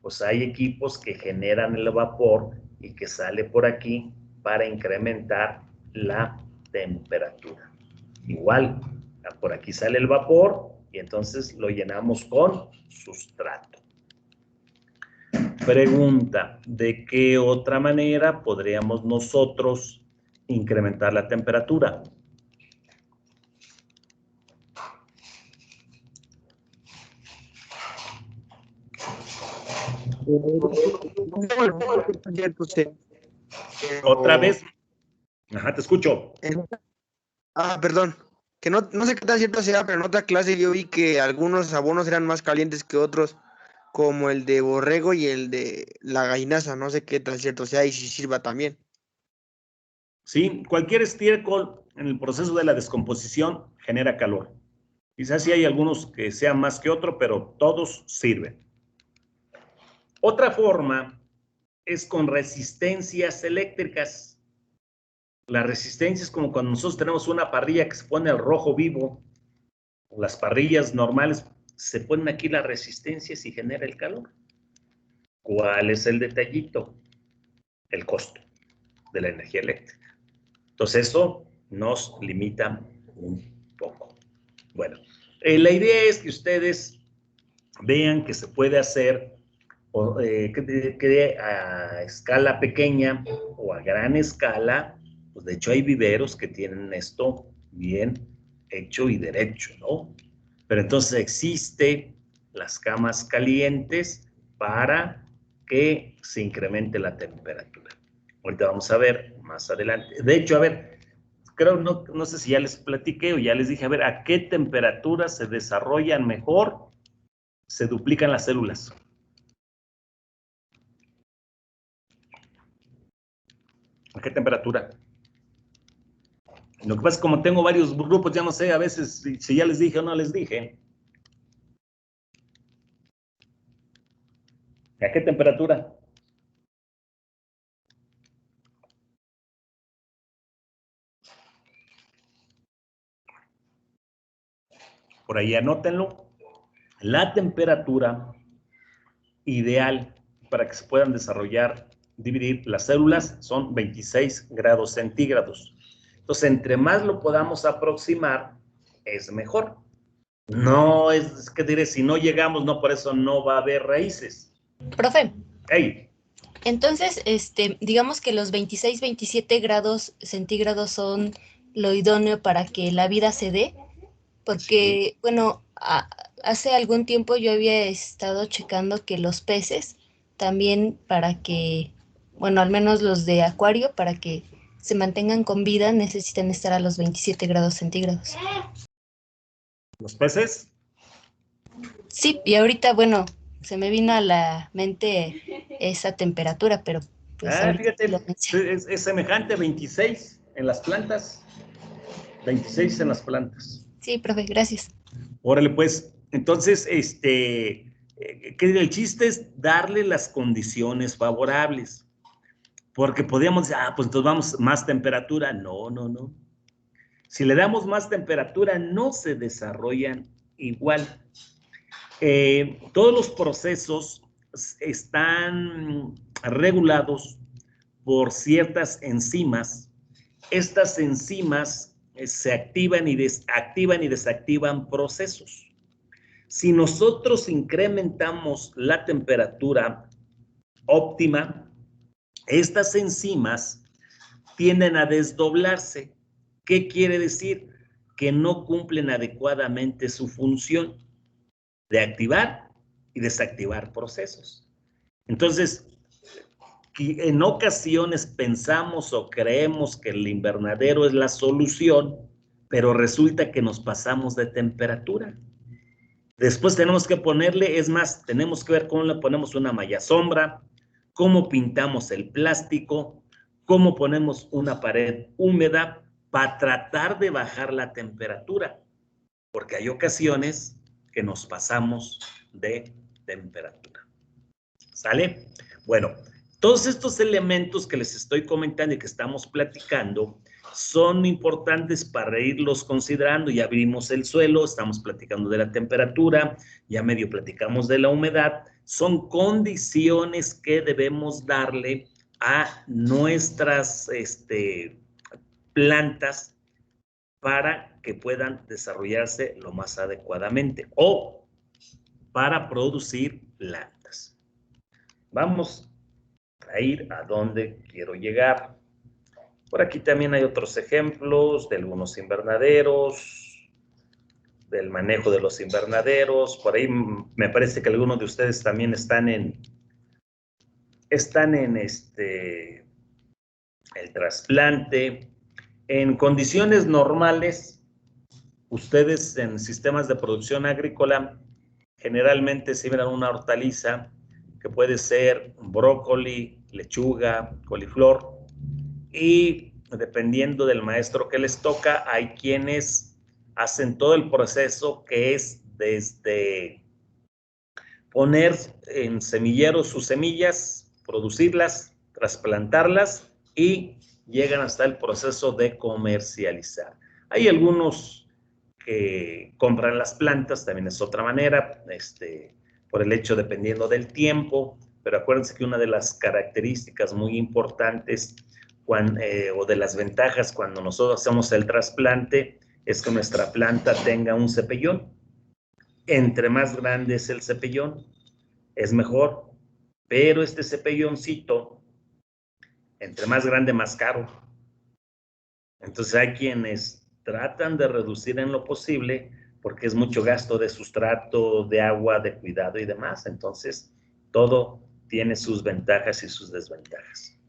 pues hay equipos que generan el vapor y que sale por aquí para incrementar la temperatura. Igual, por aquí sale el vapor y entonces lo llenamos con sustrato. Pregunta, ¿de qué otra manera podríamos nosotros incrementar la temperatura? Otra vez. Ajá, te escucho. Perdón. Que no sé qué tan cierto sea, pero en otra clase yo vi que algunos abonos eran más calientes que otros, como el de borrego y el de la gallinaza. No sé qué tan cierto sea y si sirva también. Sí, cualquier estiércol en el proceso de la descomposición genera calor. Quizás sí hay algunos que sean más que otro, pero todos sirven. Otra forma es con resistencias eléctricas. La resistencia es como cuando nosotros tenemos una parrilla que se pone al rojo vivo. Las parrillas normales se ponen aquí las resistencias y genera el calor. ¿Cuál es el detallito? El costo de la energía eléctrica. Entonces eso nos limita un poco. Bueno, la idea es que ustedes vean que se puede hacer que a escala pequeña o a gran escala, pues de hecho hay viveros que tienen esto bien hecho y derecho, ¿no? Pero entonces existen las camas calientes para que se incremente la temperatura. Ahorita vamos a ver más adelante. De hecho, a ver, creo, no sé si ya les platiqué o ya les dije, a ver, ¿a qué temperatura se desarrollan mejor, se duplican las células? ¿A qué temperatura? Lo que pasa es que como tengo varios grupos, ya no sé a veces si ya les dije o no les dije. ¿A qué temperatura? Por ahí anótenlo. La temperatura ideal para que se puedan desarrollar, dividir las células son 26 grados centígrados. Entonces, entre más lo podamos aproximar, es mejor. No es que diré, si no llegamos, no, por eso no va a haber raíces. Profe. Hey. Entonces, digamos que los 26, 27 grados centígrados son lo idóneo para que la vida se dé, porque, sí. Bueno, hace algún tiempo yo había estado checando que los peces también para que, bueno, al menos los de acuario, para que se mantengan con vida, necesitan estar a los 27 grados centígrados. ¿Los peces? Sí, y ahorita, bueno, se me vino a la mente esa temperatura, pero pues fíjate, es semejante a 26 en las plantas. 26 en las plantas. Sí, profe, gracias. Órale, pues, entonces, el chiste es darle las condiciones favorables. Porque podríamos decir, pues entonces vamos más temperatura. No. Si le damos más temperatura, no se desarrollan igual. Todos los procesos están regulados por ciertas enzimas. Estas enzimas se activan y desactivan procesos. Si nosotros incrementamos la temperatura óptima, estas enzimas tienden a desdoblarse. ¿Qué quiere decir? Que no cumplen adecuadamente su función de activar y desactivar procesos. Entonces, en ocasiones pensamos o creemos que el invernadero es la solución, pero resulta que nos pasamos de temperatura. Después tenemos que ponerle, es más, tenemos que ver cómo le ponemos una malla sombra, cómo pintamos el plástico, ¿Cómo ponemos una pared húmeda para tratar de bajar la temperatura? Porque hay ocasiones que nos pasamos de temperatura. ¿Sale? Bueno, todos estos elementos que les estoy comentando y que estamos platicando son importantes para irlos considerando. Ya vimos el suelo, estamos platicando de la temperatura, ya medio platicamos de la humedad. Son condiciones que debemos darle a nuestras plantas para que puedan desarrollarse lo más adecuadamente o para producir plantas. Vamos a ir a donde quiero llegar. Por aquí también hay otros ejemplos de algunos invernaderos, del manejo de los invernaderos. Por ahí me parece que algunos de ustedes también están en el trasplante. En condiciones normales, ustedes en sistemas de producción agrícola generalmente siembran una hortaliza que puede ser brócoli, lechuga, coliflor, y dependiendo del maestro que les toca, hay quienes hacen todo el proceso que es desde poner en semilleros sus semillas, producirlas, trasplantarlas y llegan hasta el proceso de comercializar. Hay algunos que compran las plantas, también es otra manera, por el hecho dependiendo del tiempo, pero acuérdense que una de las características muy importantes o de las ventajas cuando nosotros hacemos el trasplante es que nuestra planta tenga un cepellón. Entre más grande es el cepellón, es mejor, pero este cepelloncito, entre más grande, más caro. Entonces hay quienes tratan de reducir en lo posible porque es mucho gasto de sustrato, de agua, de cuidado y demás. Entonces todo tiene sus ventajas y sus desventajas.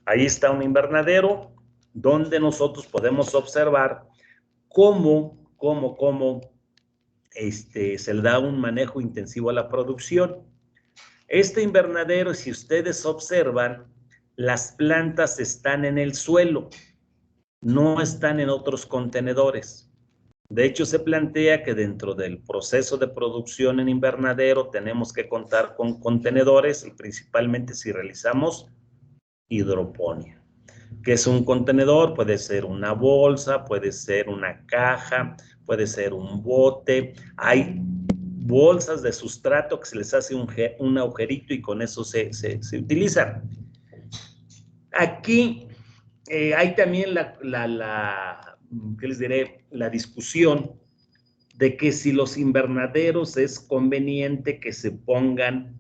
Ahí está un invernadero donde nosotros podemos observar cómo se le da un manejo intensivo a la producción. Este invernadero, si ustedes observan, las plantas están en el suelo, no están en otros contenedores. De hecho, se plantea que dentro del proceso de producción en invernadero tenemos que contar con contenedores, y principalmente si realizamos hidroponía. ¿Qué es un contenedor? Puede ser una bolsa, puede ser una caja, puede ser un bote. Hay bolsas de sustrato que se les hace un agujerito y con eso se utiliza. Aquí hay también ¿qué les diré? La discusión de que si los invernaderos es conveniente que se pongan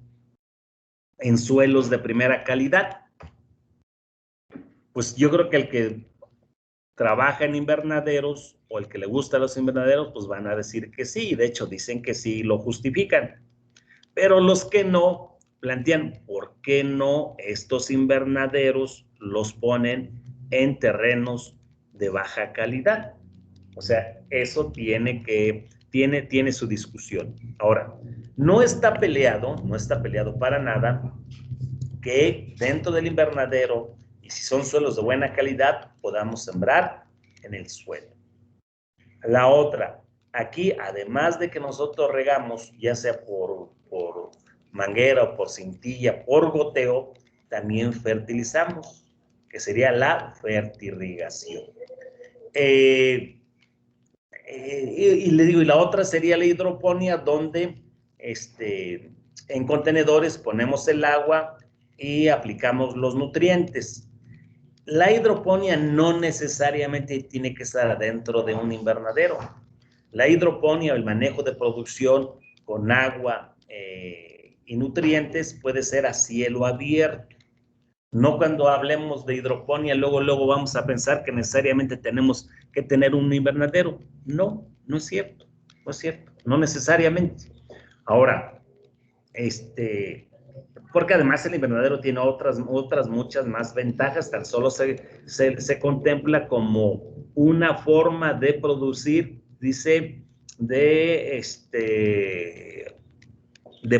en suelos de primera calidad. Pues yo creo que el que trabaja en invernaderos o el que le gusta los invernaderos, pues van a decir que sí. De hecho, dicen que sí lo justifican. Pero los que no, plantean por qué no estos invernaderos los ponen en terrenos de baja calidad. O sea, eso tiene su discusión. Ahora, no está peleado para nada que dentro del invernadero, y si son suelos de buena calidad, podamos sembrar en el suelo. La otra, aquí, además de que nosotros regamos, ya sea por manguera o por cintilla, por goteo, también fertilizamos, que sería la fertirrigación. Y le digo, y la otra sería la hidroponía, donde en contenedores ponemos el agua y aplicamos los nutrientes. La hidroponía no necesariamente tiene que estar adentro de un invernadero. La hidroponía, el manejo de producción con agua y nutrientes puede ser a cielo abierto. No cuando hablemos de hidroponía, luego vamos a pensar que necesariamente tenemos que tener un invernadero. No, no es cierto, no necesariamente. Ahora, porque además el invernadero tiene otras muchas más ventajas, tan solo se contempla como una forma de producir, dice, de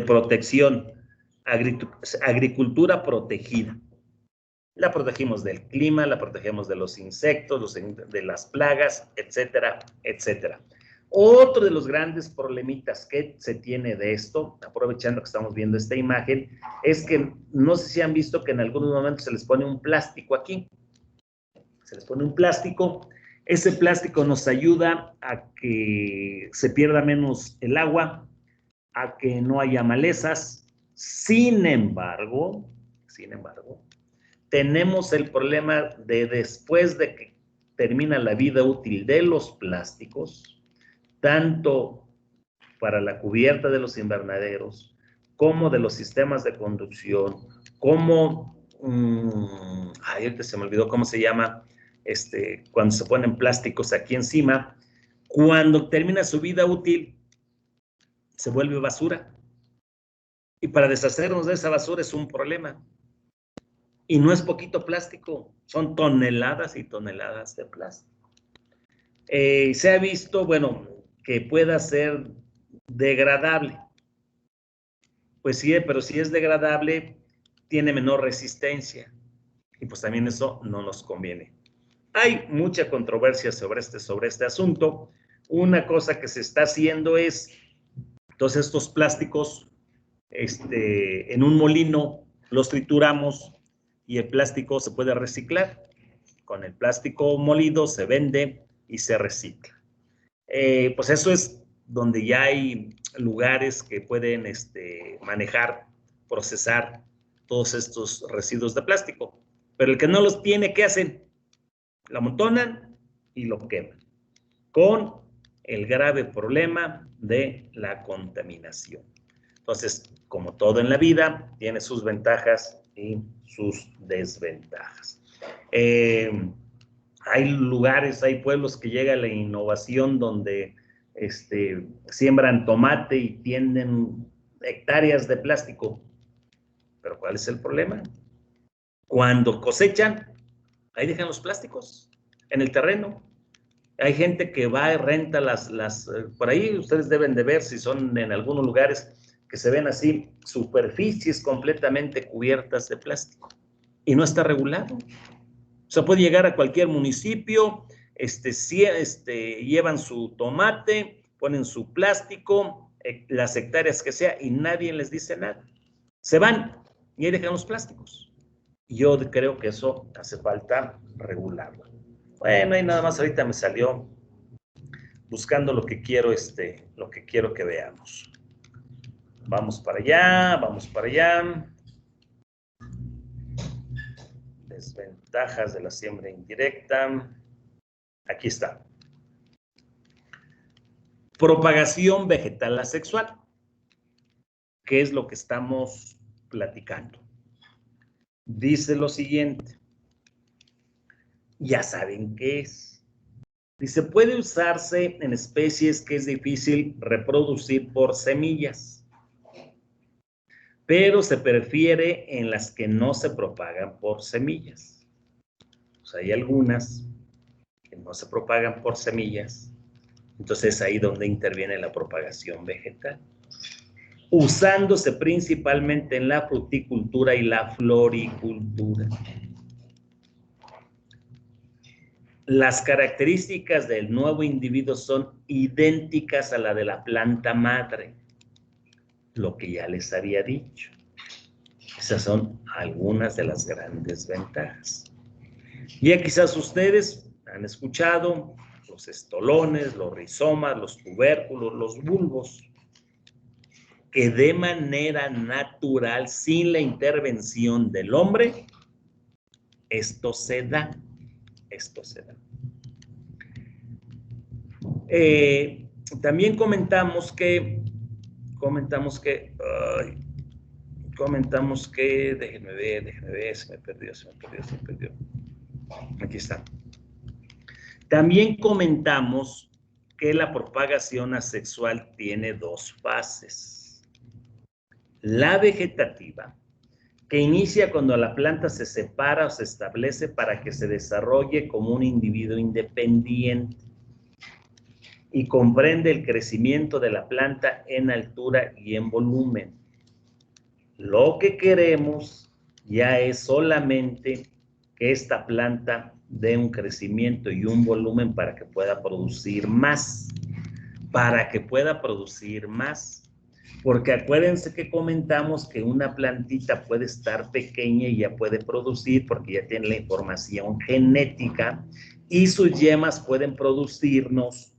protección, agricultura protegida. La protegimos del clima, la protegemos de los insectos, de las plagas, etcétera, etcétera. Otro de los grandes problemitas que se tiene de esto, aprovechando que estamos viendo esta imagen, es que no sé si han visto que en algunos momentos se les pone un plástico aquí. Se les pone un plástico. Ese plástico nos ayuda a que se pierda menos el agua, a que no haya malezas. Sin embargo, tenemos el problema de después de que termina la vida útil de los plásticos, tanto para la cubierta de los invernaderos, como de los sistemas de conducción, como, ahorita se me olvidó cómo se llama, cuando se ponen plásticos aquí encima, cuando termina su vida útil, se vuelve basura. Y para deshacernos de esa basura es un problema. Y no es poquito plástico, son toneladas y toneladas de plástico. Se ha visto, bueno, que pueda ser degradable. Pues sí, pero si es degradable, tiene menor resistencia. Y pues también eso no nos conviene. Hay mucha controversia sobre este asunto. Una cosa que se está haciendo es, todos estos plásticos, en un molino los trituramos y el plástico se puede reciclar. Con el plástico molido se vende y se recicla. Pues eso es donde ya hay lugares que pueden manejar, procesar todos estos residuos de plástico. Pero el que no los tiene, ¿qué hacen? Lo amontonan y lo queman, con el grave problema de la contaminación. Entonces, como todo en la vida, tiene sus ventajas y sus desventajas. Hay lugares, hay pueblos que llega la innovación donde siembran tomate y tienen hectáreas de plástico. Pero ¿cuál es el problema? Cuando cosechan, ahí dejan los plásticos en el terreno. Hay gente que va y renta por ahí ustedes deben de ver, si son en algunos lugares que se ven así, superficies completamente cubiertas de plástico. Y no está regulado. O sea, puede llegar a cualquier municipio, llevan su tomate, ponen su plástico, las hectáreas que sea, y nadie les dice nada. Se van y ahí dejan los plásticos. Yo creo que eso hace falta regularlo. Bueno, y nada más ahorita me salió buscando lo que quiero que veamos. Vamos para allá, vamos para allá. Desventajas de la siembra indirecta. Aquí está. Propagación vegetal asexual. ¿Qué es lo que estamos platicando? Dice lo siguiente. Ya saben qué es. Dice, puede usarse en especies que es difícil reproducir por semillas, pero se prefiere en las que no se propagan por semillas. O sea, hay algunas que no se propagan por semillas, entonces es ahí donde interviene la propagación vegetal, usándose principalmente en la fruticultura y la floricultura. Las características del nuevo individuo son idénticas a la de la planta madre, lo que ya les había dicho. Esas son algunas de las grandes ventajas. Ya quizás ustedes han escuchado los estolones, los rizomas, los tubérculos, los bulbos, que de manera natural, sin la intervención del hombre, esto se da. También comentamos que, déjenme ver, se me perdió. Aquí está. También comentamos que la propagación asexual tiene dos fases. La vegetativa, que inicia cuando la planta se separa o se establece para que se desarrolle como un individuo independiente y comprende el crecimiento de la planta en altura y en volumen. Lo que queremos ya es solamente que esta planta dé un crecimiento y un volumen para que pueda producir más. Para que pueda producir más. Porque acuérdense que comentamos que una plantita puede estar pequeña y ya puede producir porque ya tiene la información genética y sus yemas pueden producirnos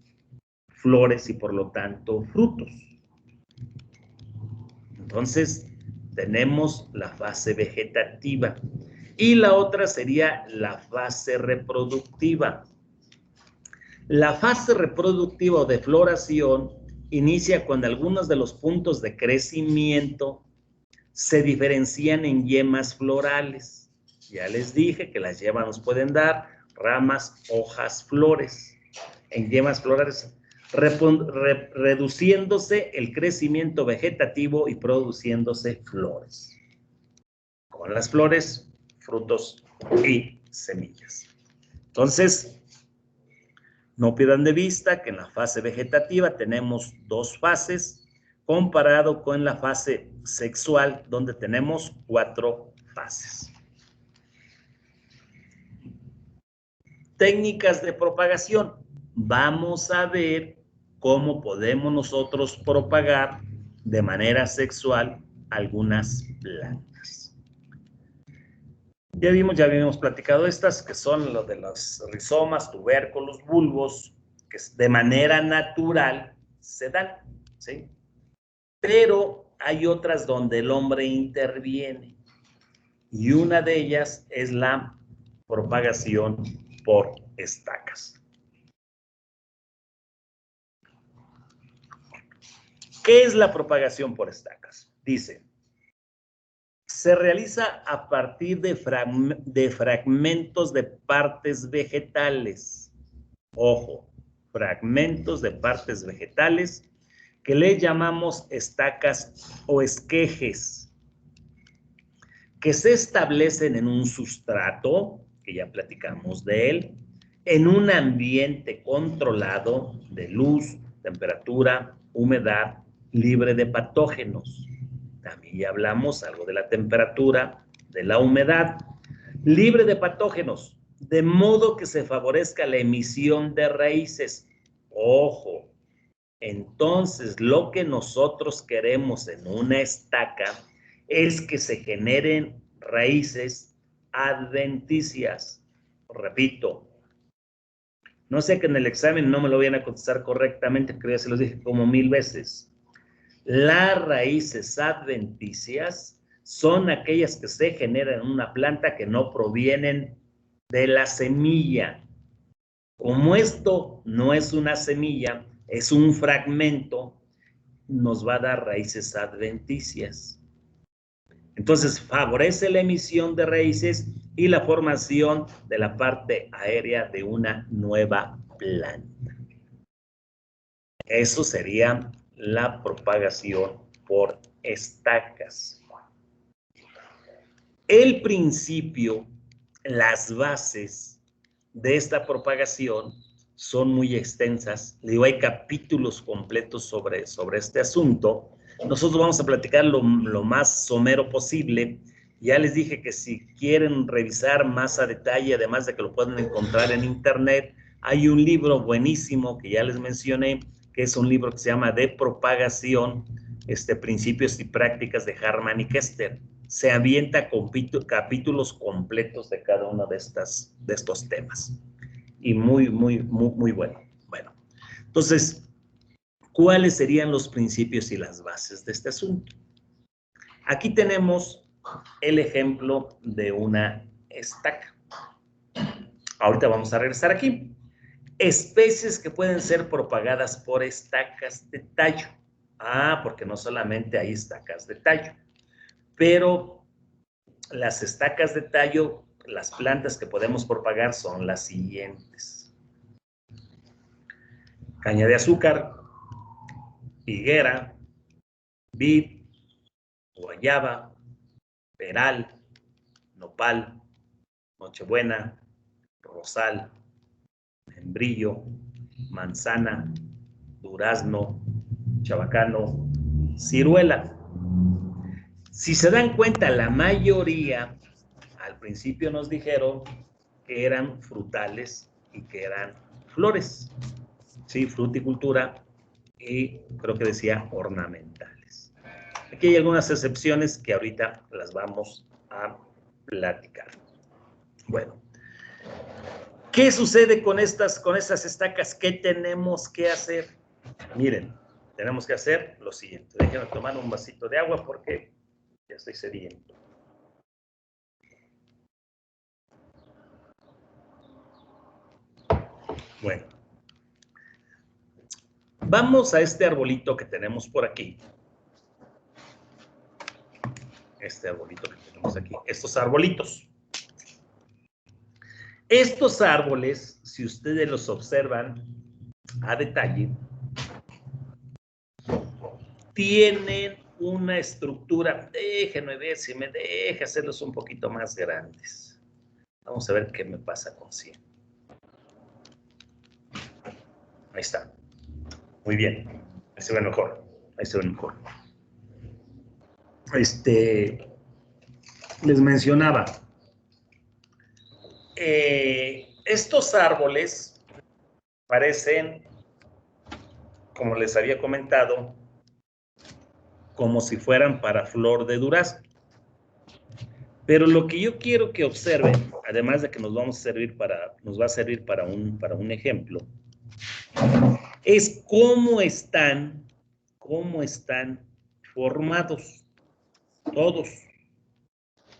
flores y por lo tanto frutos. Entonces, tenemos la fase vegetativa y la otra sería la fase reproductiva. La fase reproductiva o de floración inicia cuando algunos de los puntos de crecimiento se diferencian en yemas florales. Ya les dije que las yemas nos pueden dar ramas, hojas, flores. En yemas florales, reduciéndose el crecimiento vegetativo y produciéndose flores. Con las flores, frutos y semillas. Entonces, no pierdan de vista que en la fase vegetativa tenemos dos fases, comparado con la fase sexual, donde tenemos 4 fases. Técnicas de propagación. Vamos a ver cómo podemos nosotros propagar de manera sexual algunas plantas. Ya habíamos platicado estas, que son lo de los rizomas, tubérculos, bulbos, que de manera natural se dan, ¿sí? Pero hay otras donde el hombre interviene. Y una de ellas es la propagación por estacas. ¿Qué es la propagación por estacas? Dice, se realiza a partir de fragmentos de partes vegetales. Ojo, fragmentos de partes vegetales que le llamamos estacas o esquejes, que se establecen en un sustrato, que ya platicamos de él, en un ambiente controlado de luz, temperatura, humedad, libre de patógenos. También ya hablamos algo de la temperatura, de la humedad, libre de patógenos, de modo que se favorezca la emisión de raíces. Ojo, entonces lo que nosotros queremos en una estaca es que se generen raíces adventicias. Repito, no sé que en el examen no me lo vayan a contestar correctamente, creo que ya se los dije como 1000 veces. Las raíces adventicias son aquellas que se generan en una planta que no provienen de la semilla. Como esto no es una semilla, es un fragmento, nos va a dar raíces adventicias. Entonces, favorece la emisión de raíces y la formación de la parte aérea de una nueva planta. Eso sería la propagación por estacas. El principio, las bases de esta propagación son muy extensas. Le digo, hay capítulos completos sobre este asunto. Nosotros vamos a platicar lo más somero posible. Ya les dije que si quieren revisar más a detalle, además de que lo pueden encontrar en internet, hay un libro buenísimo que ya les mencioné, que es un libro que se llama De Propagación, Principios y Prácticas de Harman y Kester. Se avienta capítulos completos de cada uno de estos temas. Y muy bueno. Bueno, entonces, ¿cuáles serían los principios y las bases de este asunto? Aquí tenemos el ejemplo de una estaca. Ahorita vamos a regresar aquí. Especies que pueden ser propagadas por estacas de tallo. Porque no solamente hay estacas de tallo, pero las estacas de tallo, las plantas que podemos propagar son las siguientes: caña de azúcar, higuera, vid, guayaba, peral, nopal, nochebuena, rosal, membrillo, manzana, durazno, chabacano, ciruela. Si se dan cuenta, la mayoría, al principio nos dijeron que eran frutales y que eran flores. Sí, fruticultura y creo que decía ornamentales. Aquí hay algunas excepciones que ahorita las vamos a platicar. Bueno, ¿qué sucede con esas estacas? ¿Qué tenemos que hacer? Miren, tenemos que hacer lo siguiente. Déjenme tomar un vasito de agua porque ya estoy sediento. Bueno, vamos a este arbolito que tenemos por aquí. Este arbolito que tenemos aquí. Estos arbolitos. Estos árboles, si ustedes los observan a detalle, tienen una estructura. Déjenme ver si me deja hacerlos un poquito más grandes. Vamos a ver qué me pasa con 100. Ahí está. Muy bien. Ahí se ve mejor. Ahí se ve mejor. Les mencionaba. Estos árboles parecen, como les había comentado, como si fueran para flor de durazno. Pero lo que yo quiero que observen, además de que nos va a servir para un ejemplo, es cómo están formados todos.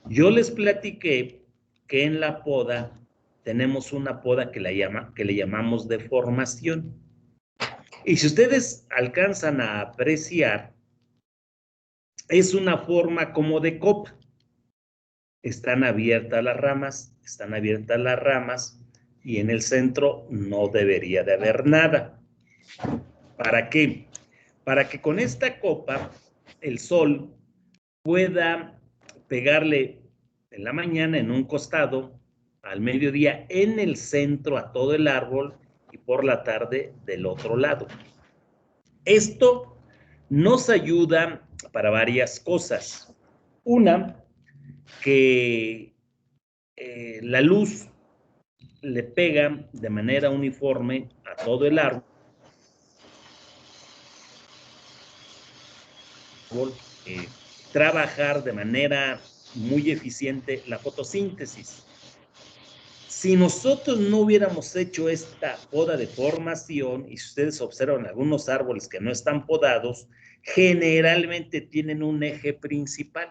Yo les platiqué que en la poda tenemos una poda que le llamamos de formación. Y si ustedes alcanzan a apreciar, es una forma como de copa. Están abiertas las ramas y en el centro no debería de haber nada. ¿Para qué? Para que con esta copa el sol pueda pegarle en la mañana en un costado, al mediodía en el centro a todo el árbol y por la tarde del otro lado. Esto nos ayuda para varias cosas. Una, que la luz le pega de manera uniforme a todo el árbol. Trabajar de manera muy eficiente la fotosíntesis. Si nosotros no hubiéramos hecho esta poda de formación, y si ustedes observan algunos árboles que no están podados, generalmente tienen un eje principal.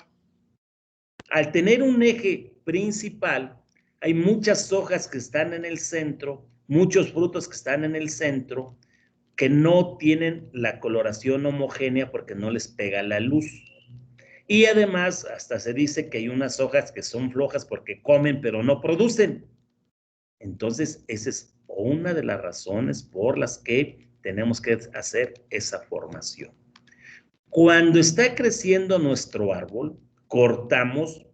Al tener un eje principal, hay muchas hojas que están en el centro, muchos frutos que están en el centro, que no tienen la coloración homogénea porque no les pega la luz. Y además, hasta se dice que hay unas hojas que son flojas porque comen pero no producen. Entonces, esa es una de las razones por las que tenemos que hacer esa formación. Cuando está creciendo nuestro árbol, cortamos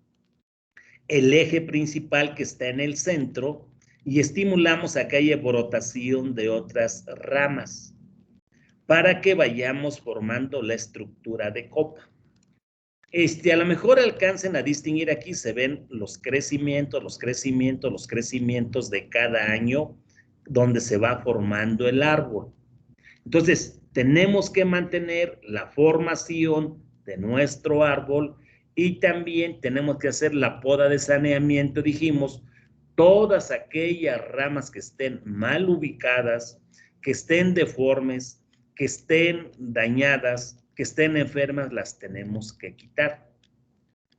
el eje principal que está en el centro y estimulamos a que haya brotación de otras ramas para que vayamos formando la estructura de copa. A lo mejor alcancen a distinguir aquí, se ven los crecimientos de cada año donde se va formando el árbol. Entonces, tenemos que mantener la formación de nuestro árbol y también tenemos que hacer la poda de saneamiento, dijimos, todas aquellas ramas que estén mal ubicadas, que estén deformes, que estén dañadas, que estén enfermas, las tenemos que quitar.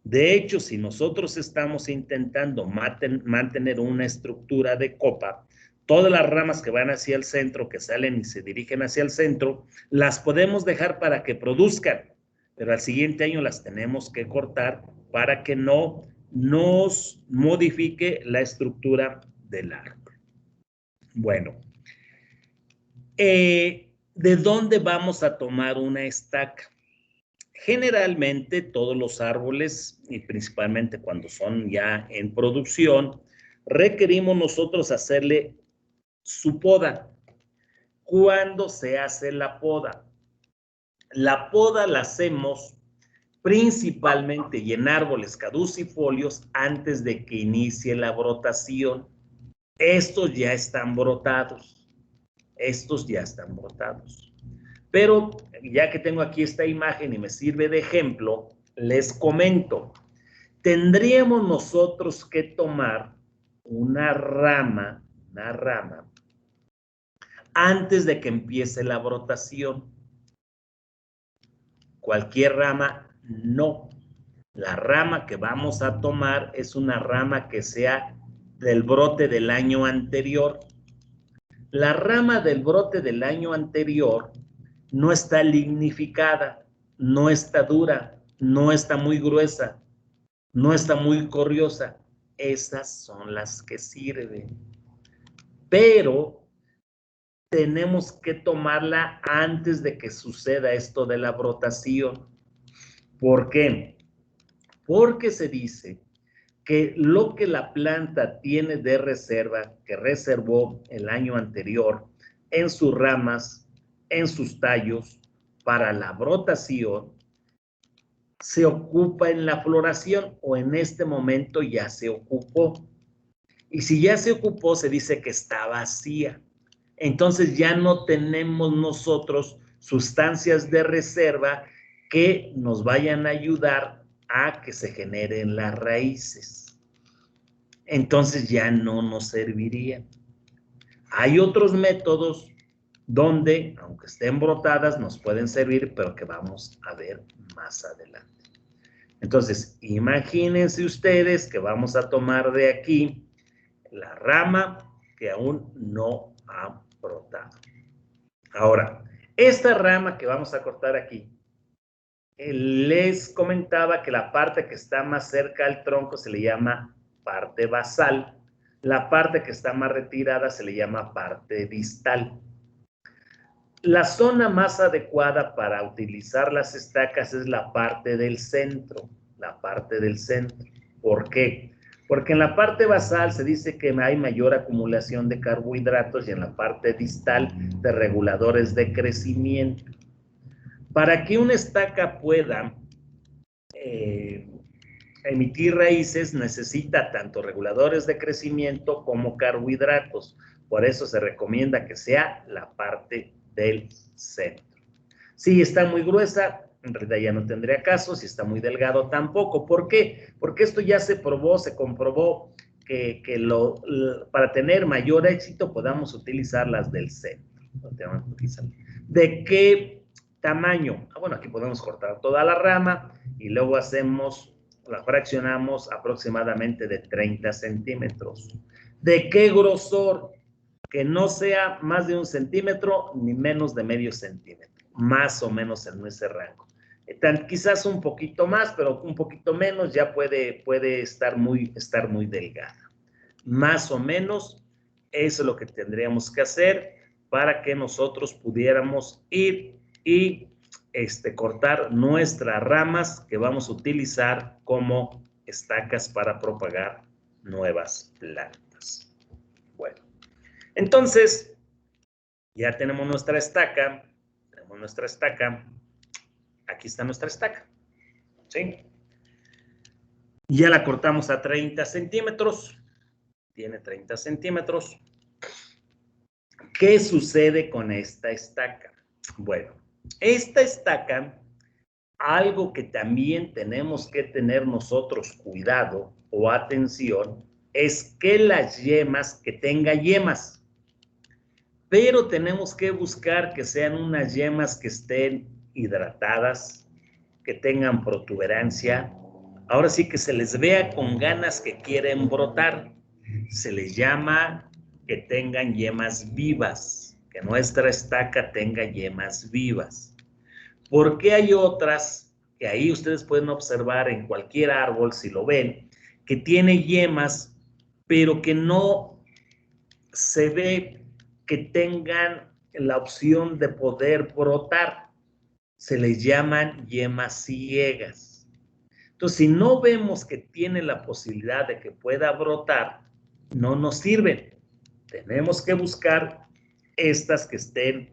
De hecho, si nosotros estamos intentando mantener una estructura de copa, todas las ramas que van hacia el centro, que salen y se dirigen hacia el centro, las podemos dejar para que produzcan, pero al siguiente año las tenemos que cortar para que no nos modifique la estructura del árbol. Bueno, ¿de dónde vamos a tomar una estaca? Generalmente todos los árboles, y principalmente cuando son ya en producción, requerimos nosotros hacerle su poda. ¿Cuándo se hace la poda? La poda la hacemos principalmente y en árboles caducifolios antes de que inicie la brotación. Estos ya están brotados. Estos ya están brotados. Pero ya que tengo aquí esta imagen y me sirve de ejemplo, les comento. Tendríamos nosotros que tomar una rama antes de que empiece la brotación. Cualquier rama, no. La rama que vamos a tomar es una rama que sea del brote del año anterior. La rama del brote del año anterior no está lignificada, no está dura, no está muy gruesa, no está muy corriosa. Esas son las que sirven. Pero tenemos que tomarla antes de que suceda esto de la brotación. ¿Por qué? Porque se dice que lo que la planta tiene de reserva, que reservó el año anterior en sus ramas, en sus tallos, para la brotación, se ocupa en la floración o en este momento ya se ocupó. Y si ya se ocupó, se dice que está vacía. Entonces ya no tenemos nosotros sustancias de reserva que nos vayan a ayudar a que se generen las raíces. Entonces ya no nos serviría. Hay otros métodos donde, aunque estén brotadas, nos pueden servir, pero que vamos a ver más adelante. Entonces, imagínense ustedes que vamos a tomar de aquí la rama que aún no ha brotado. Ahora, esta rama que vamos a cortar aquí, les comentaba que la parte que está más cerca al tronco se le llama parte basal. La parte que está más retirada se le llama parte distal. La zona más adecuada para utilizar las estacas es la parte del centro. La parte del centro. ¿Por qué? Porque en la parte basal se dice que hay mayor acumulación de carbohidratos y en la parte distal de reguladores de crecimiento. Para que una estaca pueda emitir raíces necesita tanto reguladores de crecimiento como carbohidratos. Por eso se recomienda que sea la parte del centro. Si está muy gruesa, en realidad ya no tendría caso. Si está muy delgado, tampoco. ¿Por qué? Porque esto ya se probó, se comprobó que para tener mayor éxito podamos utilizar las del centro. ¿De qué tamaño? Bueno, aquí podemos cortar toda la rama y luego la fraccionamos aproximadamente de 30 centímetros. ¿De qué grosor? Que no sea más de 1 centímetro ni menos de medio centímetro, más o menos en ese rango. Quizás un poquito más, pero un poquito menos ya puede estar muy delgada. Más o menos eso es lo que tendríamos que hacer para que nosotros pudiéramos ir y cortar nuestras ramas que vamos a utilizar como estacas para propagar nuevas plantas. Bueno, entonces ya tenemos nuestra estaca. Aquí está nuestra estaca. ¿Sí? Ya la cortamos a 30 centímetros. Tiene 30 centímetros. ¿Qué sucede con esta estaca? Bueno, esta estaca, algo que también tenemos que tener nosotros cuidado o atención, es que las yemas, que tenga yemas. Pero tenemos que buscar que sean unas yemas que estén hidratadas, que tengan protuberancia. Ahora sí que se les vea con ganas que quieren brotar. Se les llama que tengan yemas vivas, que nuestra estaca tenga yemas vivas. Porque hay otras que ahí ustedes pueden observar en cualquier árbol, si lo ven, que tiene yemas, pero que no se ve que tengan la opción de poder brotar. Se les llaman yemas ciegas. Entonces, si no vemos que tiene la posibilidad de que pueda brotar, no nos sirven. Tenemos que buscar estas que estén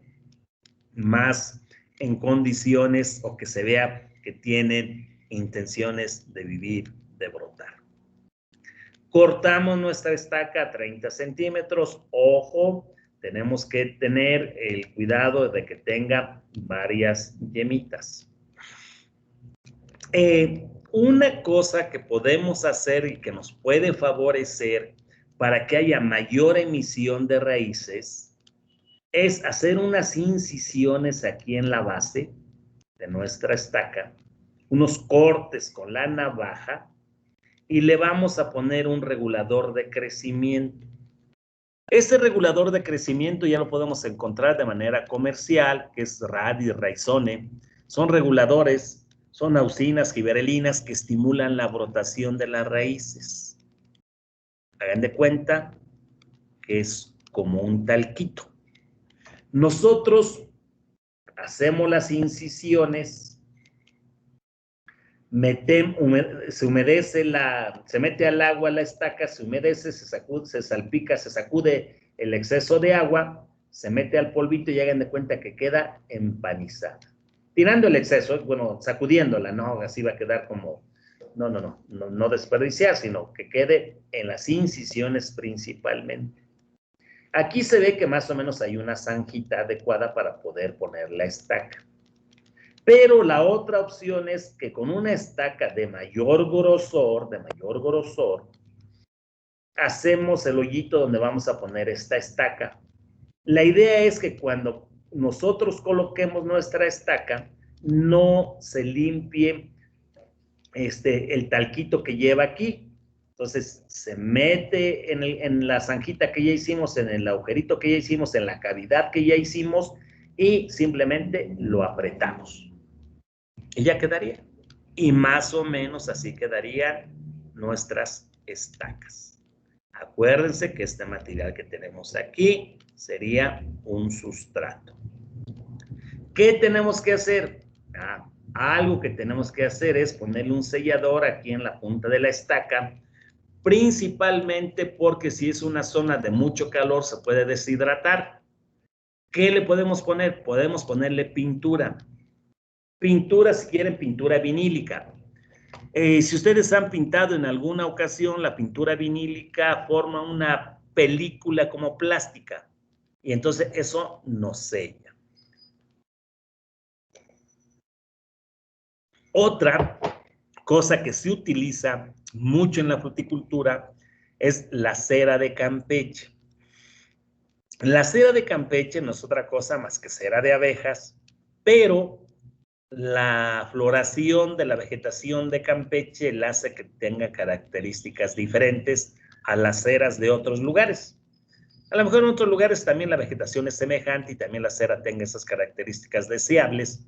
más en condiciones o que se vea que tienen intenciones de vivir, de brotar. Cortamos nuestra estaca a 30 centímetros. Ojo, tenemos que tener el cuidado de que tenga varias yemitas. Una cosa que podemos hacer y que nos puede favorecer para que haya mayor emisión de raíces es hacer unas incisiones aquí en la base de nuestra estaca, unos cortes con la navaja, y le vamos a poner un regulador de crecimiento. Este regulador de crecimiento ya lo podemos encontrar de manera comercial, que es RAD y Rhizome. Son reguladores, son auxinas, giberelinas que estimulan la brotación de las raíces. Hagan de cuenta que es como un talquito. Nosotros hacemos las incisiones, se humedece se mete al agua la estaca, se humedece, se sacude, se salpica, se sacude el exceso de agua, se mete al polvito y hagan de cuenta que queda empanizada. Tirando el exceso, bueno, sacudiéndola, no, así va a quedar como, no desperdiciar, sino que quede en las incisiones principalmente. Aquí se ve que más o menos hay una zanjita adecuada para poder poner la estaca. Pero la otra opción es que con una estaca de mayor grosor, hacemos el hoyito donde vamos a poner esta estaca. La idea es que cuando nosotros coloquemos nuestra estaca, no se limpie el talquito que lleva aquí. Entonces, se mete en la zanjita que ya hicimos, en el agujerito que ya hicimos, en la cavidad que ya hicimos, y simplemente lo apretamos. Y ya quedaría. Y más o menos así quedarían nuestras estacas. Acuérdense que este material que tenemos aquí sería un sustrato. ¿Qué tenemos que hacer? Algo que tenemos que hacer es ponerle un sellador aquí en la punta de la estaca, principalmente porque si es una zona de mucho calor se puede deshidratar. ¿Qué le podemos poner? Podemos ponerle pintura. Pintura, si quieren, pintura vinílica. Si ustedes han pintado en alguna ocasión, la pintura vinílica forma una película como plástica y entonces eso nos sella. Otra cosa que se utiliza mucho en la fruticultura es la cera de Campeche. La cera de Campeche no es otra cosa más que cera de abejas, pero la floración de la vegetación de Campeche la hace que tenga características diferentes a las ceras de otros lugares. A lo mejor en otros lugares también la vegetación es semejante y también la cera tenga esas características deseables,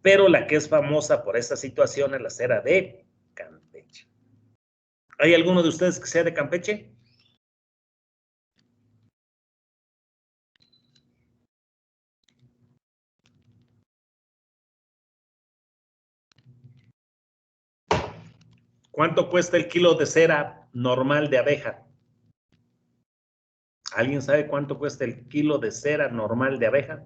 pero la que es famosa por esa situación es la cera de Campeche. ¿Hay alguno de ustedes que sea de Campeche? ¿Cuánto cuesta el kilo de cera normal de abeja? ¿Alguien sabe cuánto cuesta el kilo de cera normal de abeja?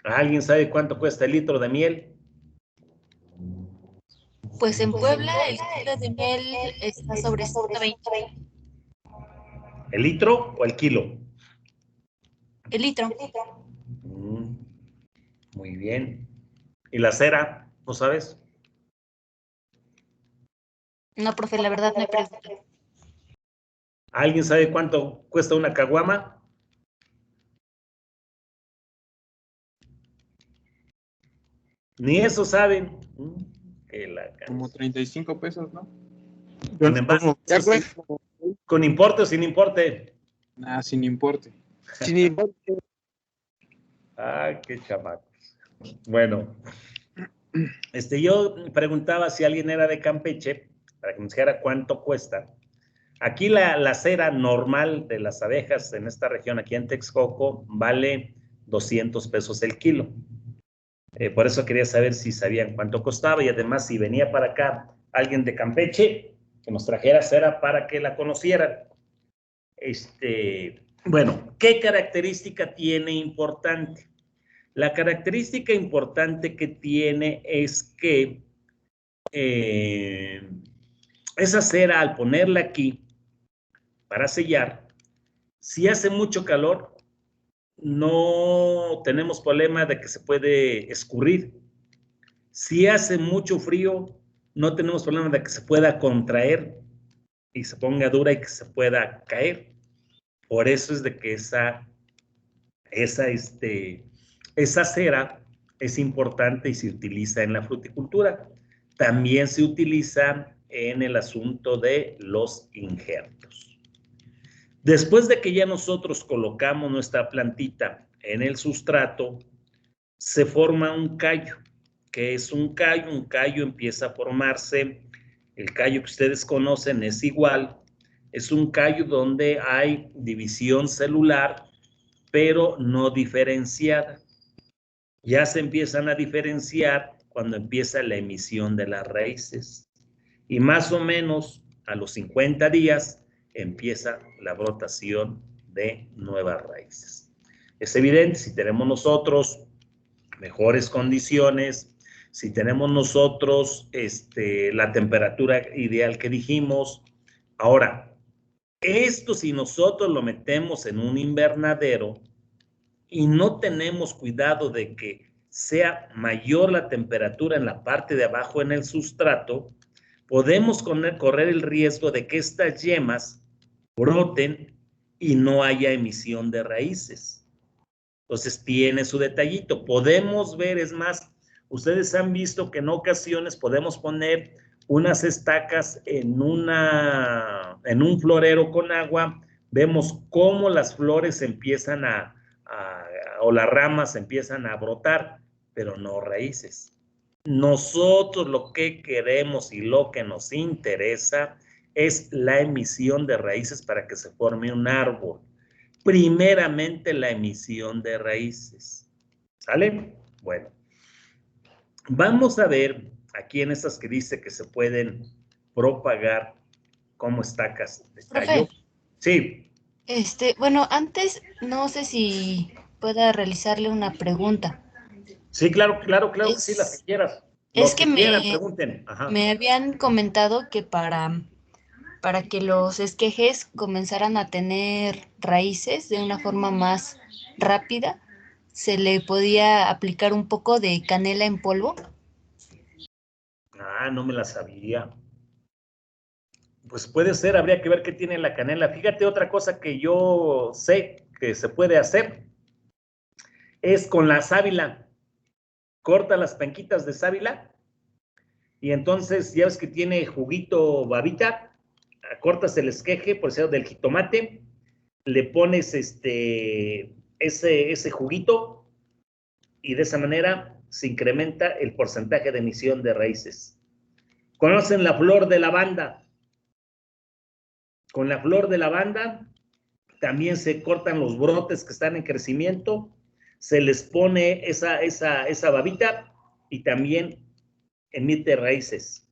¿Alguien sabe cuánto cuesta el litro de miel? Pues en Puebla el kilo de miel está sobre 120. ¿El litro o el kilo? El litro. Muy bien. ¿Y la cera? ¿No sabes? No, profe, la verdad no he preguntado. ¿Alguien sabe cuánto cuesta una caguama? Ni eso saben. Como 35 pesos, ¿no? ¿Con importe o sin importe? Sin importe. Sin importe. Qué chamacos. Bueno, yo preguntaba si alguien era de Campeche para que nos dijera cuánto cuesta. Aquí la cera normal de las abejas en esta región, aquí en Texcoco, vale 200 pesos el kilo. Por eso quería saber si sabían cuánto costaba y además si venía para acá alguien de Campeche que nos trajera cera para que la conocieran. Bueno, ¿qué característica tiene importante? La característica importante que tiene es que esa cera, al ponerla aquí para sellar, si hace mucho calor, no tenemos problema de que se puede escurrir. Si hace mucho frío, no tenemos problema de que se pueda contraer y se ponga dura y que se pueda caer. Por eso es de que esa cera es importante y se utiliza en la fruticultura. También se utiliza en el asunto de los injertos. Después de que ya nosotros colocamos nuestra plantita en el sustrato, se forma un callo. ¿Qué es un callo? Un callo empieza a formarse. El callo que ustedes conocen es igual. Es un callo donde hay división celular, pero no diferenciada. Ya se empiezan a diferenciar cuando empieza la emisión de las raíces. Y más o menos a los 50 días empieza la brotación de nuevas raíces. Es evidente, si tenemos nosotros mejores condiciones, si tenemos nosotros la temperatura ideal que dijimos. Ahora, esto si nosotros lo metemos en un invernadero y no tenemos cuidado de que sea mayor la temperatura en la parte de abajo en el sustrato, podemos correr el riesgo de que estas yemas broten y no haya emisión de raíces. Entonces tiene su detallito. Podemos ver, es más, ustedes han visto que en ocasiones podemos poner unas estacas en un florero con agua. Vemos cómo las flores empiezan o las ramas empiezan a brotar, pero no raíces. Nosotros lo que queremos y lo que nos interesa es la emisión de raíces para que se forme un árbol. Primeramente la emisión de raíces. ¿Sale? Bueno. Vamos a ver aquí en estas que dice que se pueden propagar como estacas de callo. Sí. Bueno, antes no sé si pueda realizarle una pregunta. Sí, claro, sí, las que quieras. Es que me habían comentado que para que los esquejes comenzaran a tener raíces de una forma más rápida, se le podía aplicar un poco de canela en polvo. Ah, no me la sabía. Pues puede ser, habría que ver qué tiene la canela. Fíjate, otra cosa que yo sé que se puede hacer es con la sábila. Corta las penquitas de sábila y entonces ya ves que tiene juguito babita, cortas el esqueje, por ejemplo, del jitomate, le pones ese juguito y de esa manera se incrementa el porcentaje de emisión de raíces. ¿Conocen la flor de lavanda? Con la flor de lavanda también se cortan los brotes que están en crecimiento, se les pone esa babita y también emite raíces.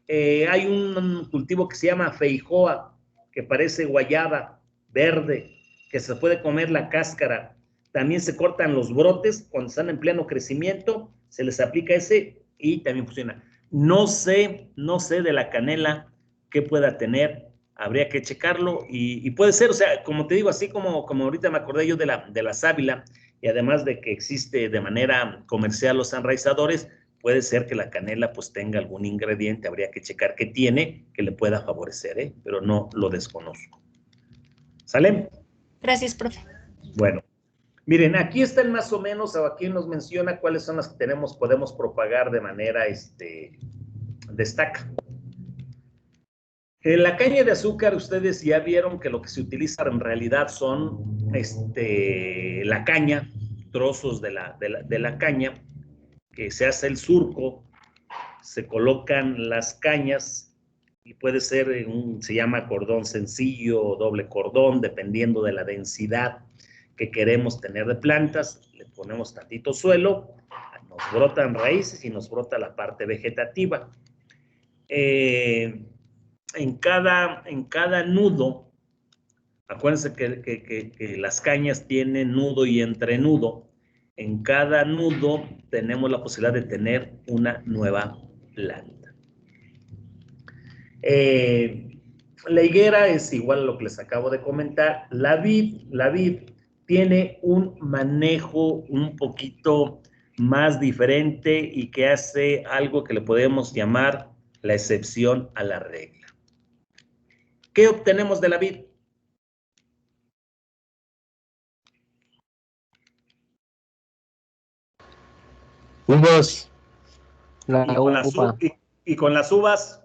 Hay un cultivo que se llama feijoa, que parece guayaba verde, que se puede comer la cáscara. También se cortan los brotes cuando están en pleno crecimiento, se les aplica ese y también funciona. No sé de la canela qué pueda tener, habría que checarlo y puede ser, o sea, como te digo, así como ahorita me acordé yo de la sábila, y además de que existe de manera comercial los enraizadores, puede ser que la canela pues tenga algún ingrediente, habría que checar qué tiene que le pueda favorecer, pero no lo desconozco. ¿Sale? Gracias, profe. Bueno, miren, aquí están más o menos, aquí nos menciona cuáles son las que podemos propagar de manera de estaca. En la caña de azúcar, ustedes ya vieron que lo que se utiliza en realidad son la caña, trozos de la caña, que se hace el surco, se colocan las cañas y puede ser se llama cordón sencillo o doble cordón, dependiendo de la densidad que queremos tener de plantas. Le ponemos tantito suelo, nos brotan raíces y nos brota la parte vegetativa. En cada nudo, acuérdense que las cañas tienen nudo y entrenudo. En cada nudo tenemos la posibilidad de tener una nueva planta. La higuera es igual a lo que les acabo de comentar. La vid tiene un manejo un poquito más diferente y que hace algo que le podemos llamar la excepción a la regla. ¿Qué obtenemos de la vid? Uvas. ¿Y con las uvas?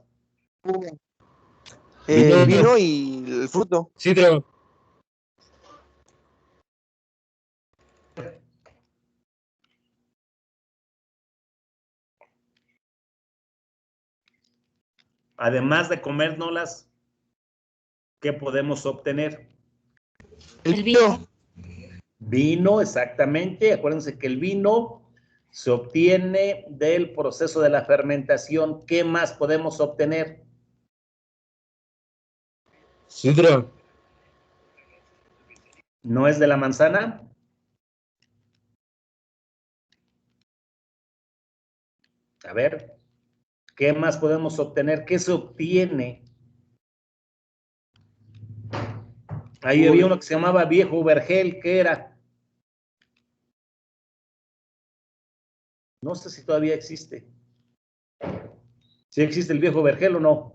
Vino y el fruto. Sidro. Además de comérnoslas, ¿qué podemos obtener? El vino. Vino, exactamente. Acuérdense que el vino se obtiene del proceso de la fermentación. ¿Qué más podemos obtener? Sidra. ¿No es de la manzana? A ver, ¿qué más podemos obtener? ¿Qué se obtiene? Ahí había uno que se llamaba viejo vergel, ¿qué era? No sé si todavía existe. ¿Sí existe el viejo vergel o no?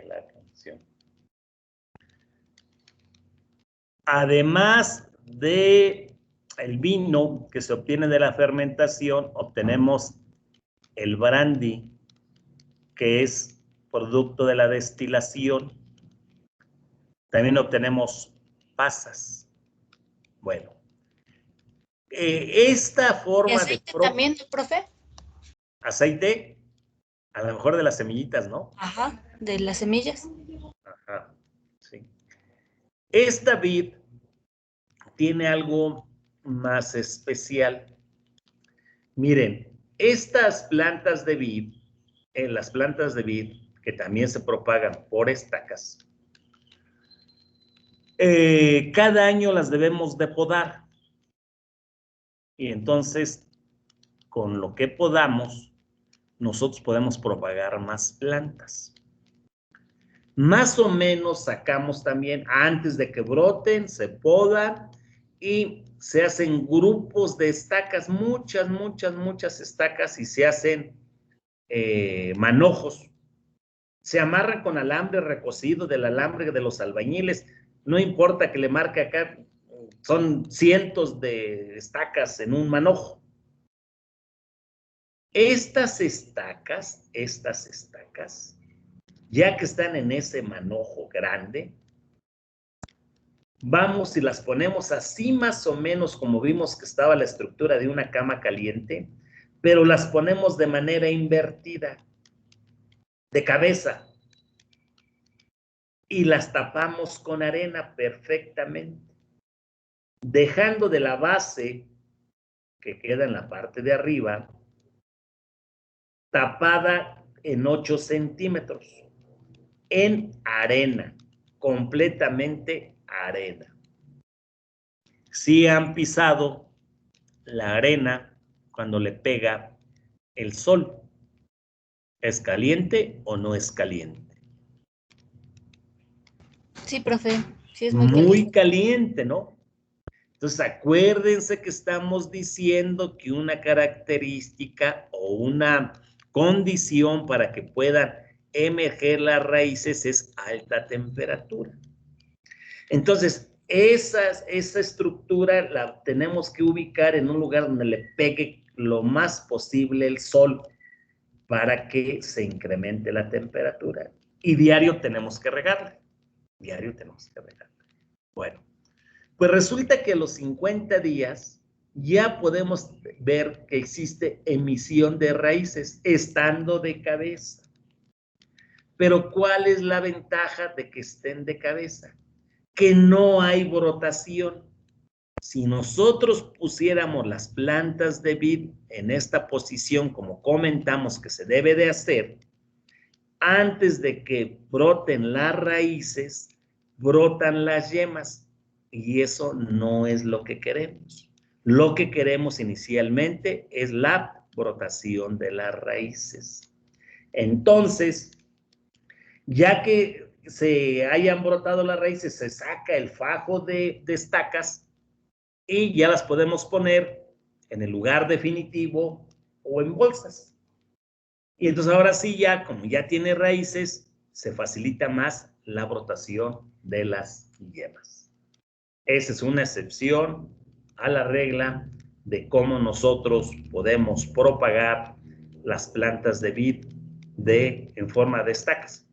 La atención. Además de el vino que se obtiene de la fermentación, obtenemos el brandy, que es producto de la destilación. También obtenemos pasas. Bueno, esta forma ¿Y aceite también, profe? Aceite, a lo mejor de las semillitas, ¿no? Ajá, de las semillas. Ajá, sí. Esta vid tiene algo más especial. Miren, estas plantas de vid, las plantas de vid que también se propagan por estacas, cada año las debemos de podar. Y entonces, con lo que podamos, nosotros podemos propagar más plantas. Más o menos sacamos también, antes de que broten, se podan y se hacen grupos de estacas, muchas estacas, y se hacen manojos. Se amarran con alambre recocido del alambre de los albañiles. No importa que le marque acá, son cientos de estacas en un manojo. Estas estacas, ya que están en ese manojo grande, vamos y las ponemos así más o menos como vimos que estaba la estructura de una cama caliente, pero las ponemos de manera invertida, de cabeza, y las tapamos con arena perfectamente, dejando de la base que queda en la parte de arriba tapada en 8 centímetros en arena, completamente arena. Si han pisado la arena cuando le pega el sol, ¿es caliente o no es caliente? Sí, profe, sí es muy caliente, ¿no? Entonces acuérdense que estamos diciendo que una característica o una condición para que puedan emerger las raíces es alta temperatura. Entonces, esa estructura la tenemos que ubicar en un lugar donde le pegue lo más posible el sol para que se incremente la temperatura. Y diario tenemos que regarla. Bueno, pues resulta que a los 50 días ya podemos ver que existe emisión de raíces estando de cabeza. Pero ¿cuál es la ventaja de que estén de cabeza? Que no hay brotación. Si nosotros pusiéramos las plantas de vid en esta posición, como comentamos que se debe de hacer, antes de que broten las raíces, brotan las yemas. Y eso no es lo que queremos. Lo que queremos inicialmente es la brotación de las raíces. Entonces, ya que se hayan brotado las raíces, se saca el fajo de estacas y ya las podemos poner en el lugar definitivo o en bolsas. Y entonces ahora sí ya, como ya tiene raíces, se facilita más la brotación de las yemas. Esa es una excepción a la regla de cómo nosotros podemos propagar las plantas de vid en forma de estacas.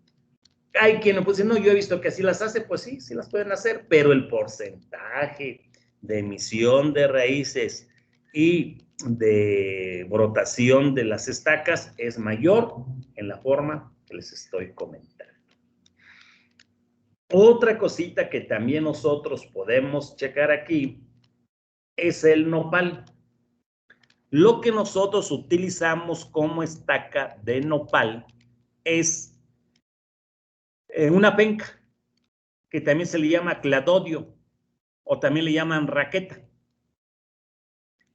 Hay quien pues no, yo he visto que así las hace, pues sí, sí las pueden hacer, pero el porcentaje de emisión de raíces y de brotación de las estacas es mayor en la forma que les estoy comentando. Otra cosita que también nosotros podemos checar aquí es el nopal. Lo que nosotros utilizamos como estaca de nopal es una penca, que también se le llama cladodio o también le llaman raqueta.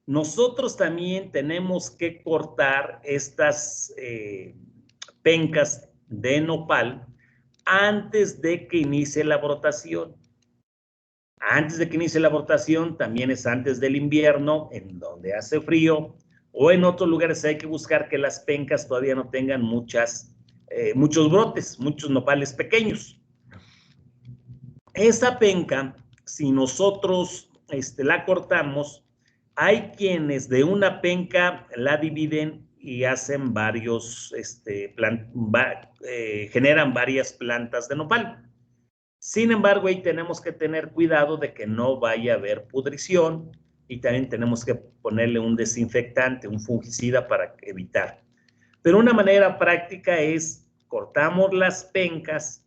Nosotros también tenemos que cortar estas pencas de nopal antes de que inicie la brotación. Antes de que inicie la brotación, también es antes del invierno, en donde hace frío, o en otros lugares hay que buscar que las pencas todavía no tengan muchos brotes, muchos nopales pequeños. Esa penca, si nosotros la cortamos, hay quienes de una penca la dividen y hacen generan varias plantas de nopal. Sin embargo, ahí tenemos que tener cuidado de que no vaya a haber pudrición y también tenemos que ponerle un desinfectante, un fungicida para evitar. Pero una manera práctica es cortamos las pencas,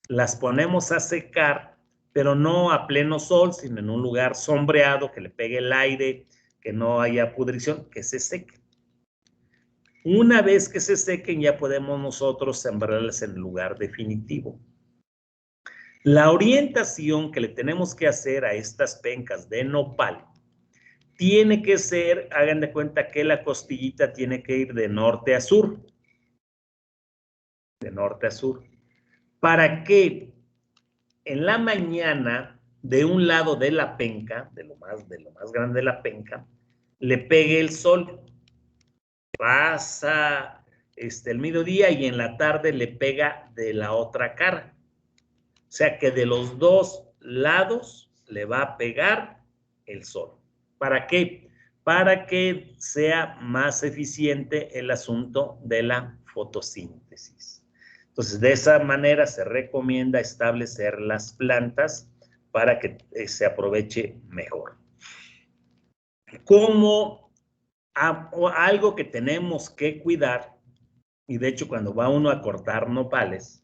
las ponemos a secar, pero no a pleno sol, sino en un lugar sombreado, que le pegue el aire, que no haya pudrición, que se seque. Una vez que se sequen, ya podemos nosotros sembrarlas en el lugar definitivo. La orientación que le tenemos que hacer a estas pencas de nopal tiene que ser, hagan de cuenta que la costillita tiene que ir de norte a sur. De norte a sur. Para que en la mañana, de un lado de la penca, de lo más grande de la penca, le pegue el sol. Pasa el mediodía y en la tarde le pega de la otra cara. O sea que de los dos lados le va a pegar el sol. ¿Para qué? Para que sea más eficiente el asunto de la fotosíntesis. Entonces, de esa manera se recomienda establecer las plantas para que se aproveche mejor. Como algo que tenemos que cuidar, y de hecho cuando va uno a cortar nopales,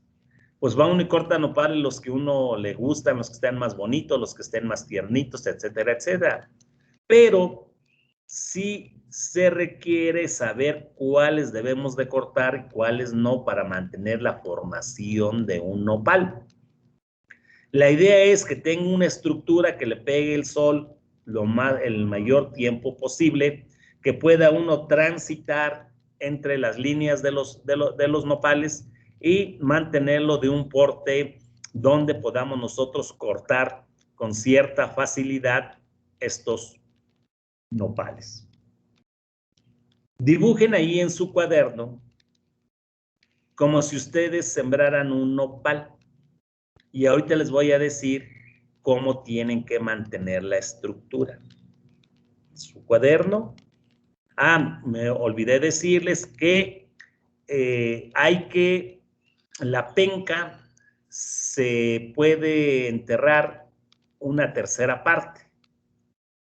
pues va uno y corta nopales los que uno le gustan, los que estén más bonitos, los que estén más tiernitos, etcétera, etcétera. Pero sí se requiere saber cuáles debemos de cortar y cuáles no para mantener la formación de un nopal. La idea es que tenga una estructura que le pegue el sol el mayor tiempo posible, que pueda uno transitar entre las líneas de los nopales y mantenerlo de un porte donde podamos nosotros cortar con cierta facilidad estos nopales. Dibujen ahí en su cuaderno como si ustedes sembraran un nopal. Y ahorita les voy a decir cómo tienen que mantener la estructura. Su cuaderno. Me olvidé decirles que la penca se puede enterrar una tercera parte.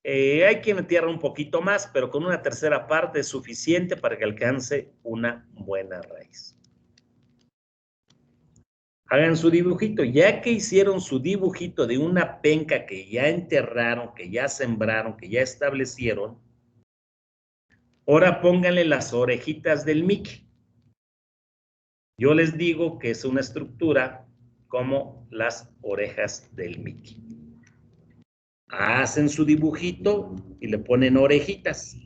Hay quien entierra un poquito más, pero con una tercera parte es suficiente para que alcance una buena raíz. Hagan su dibujito. Ya que hicieron su dibujito de una penca que ya enterraron, que ya sembraron, que ya establecieron, ahora pónganle las orejitas del Mickey. Yo les digo que es una estructura como las orejas del Mickey. Hacen su dibujito y le ponen orejitas.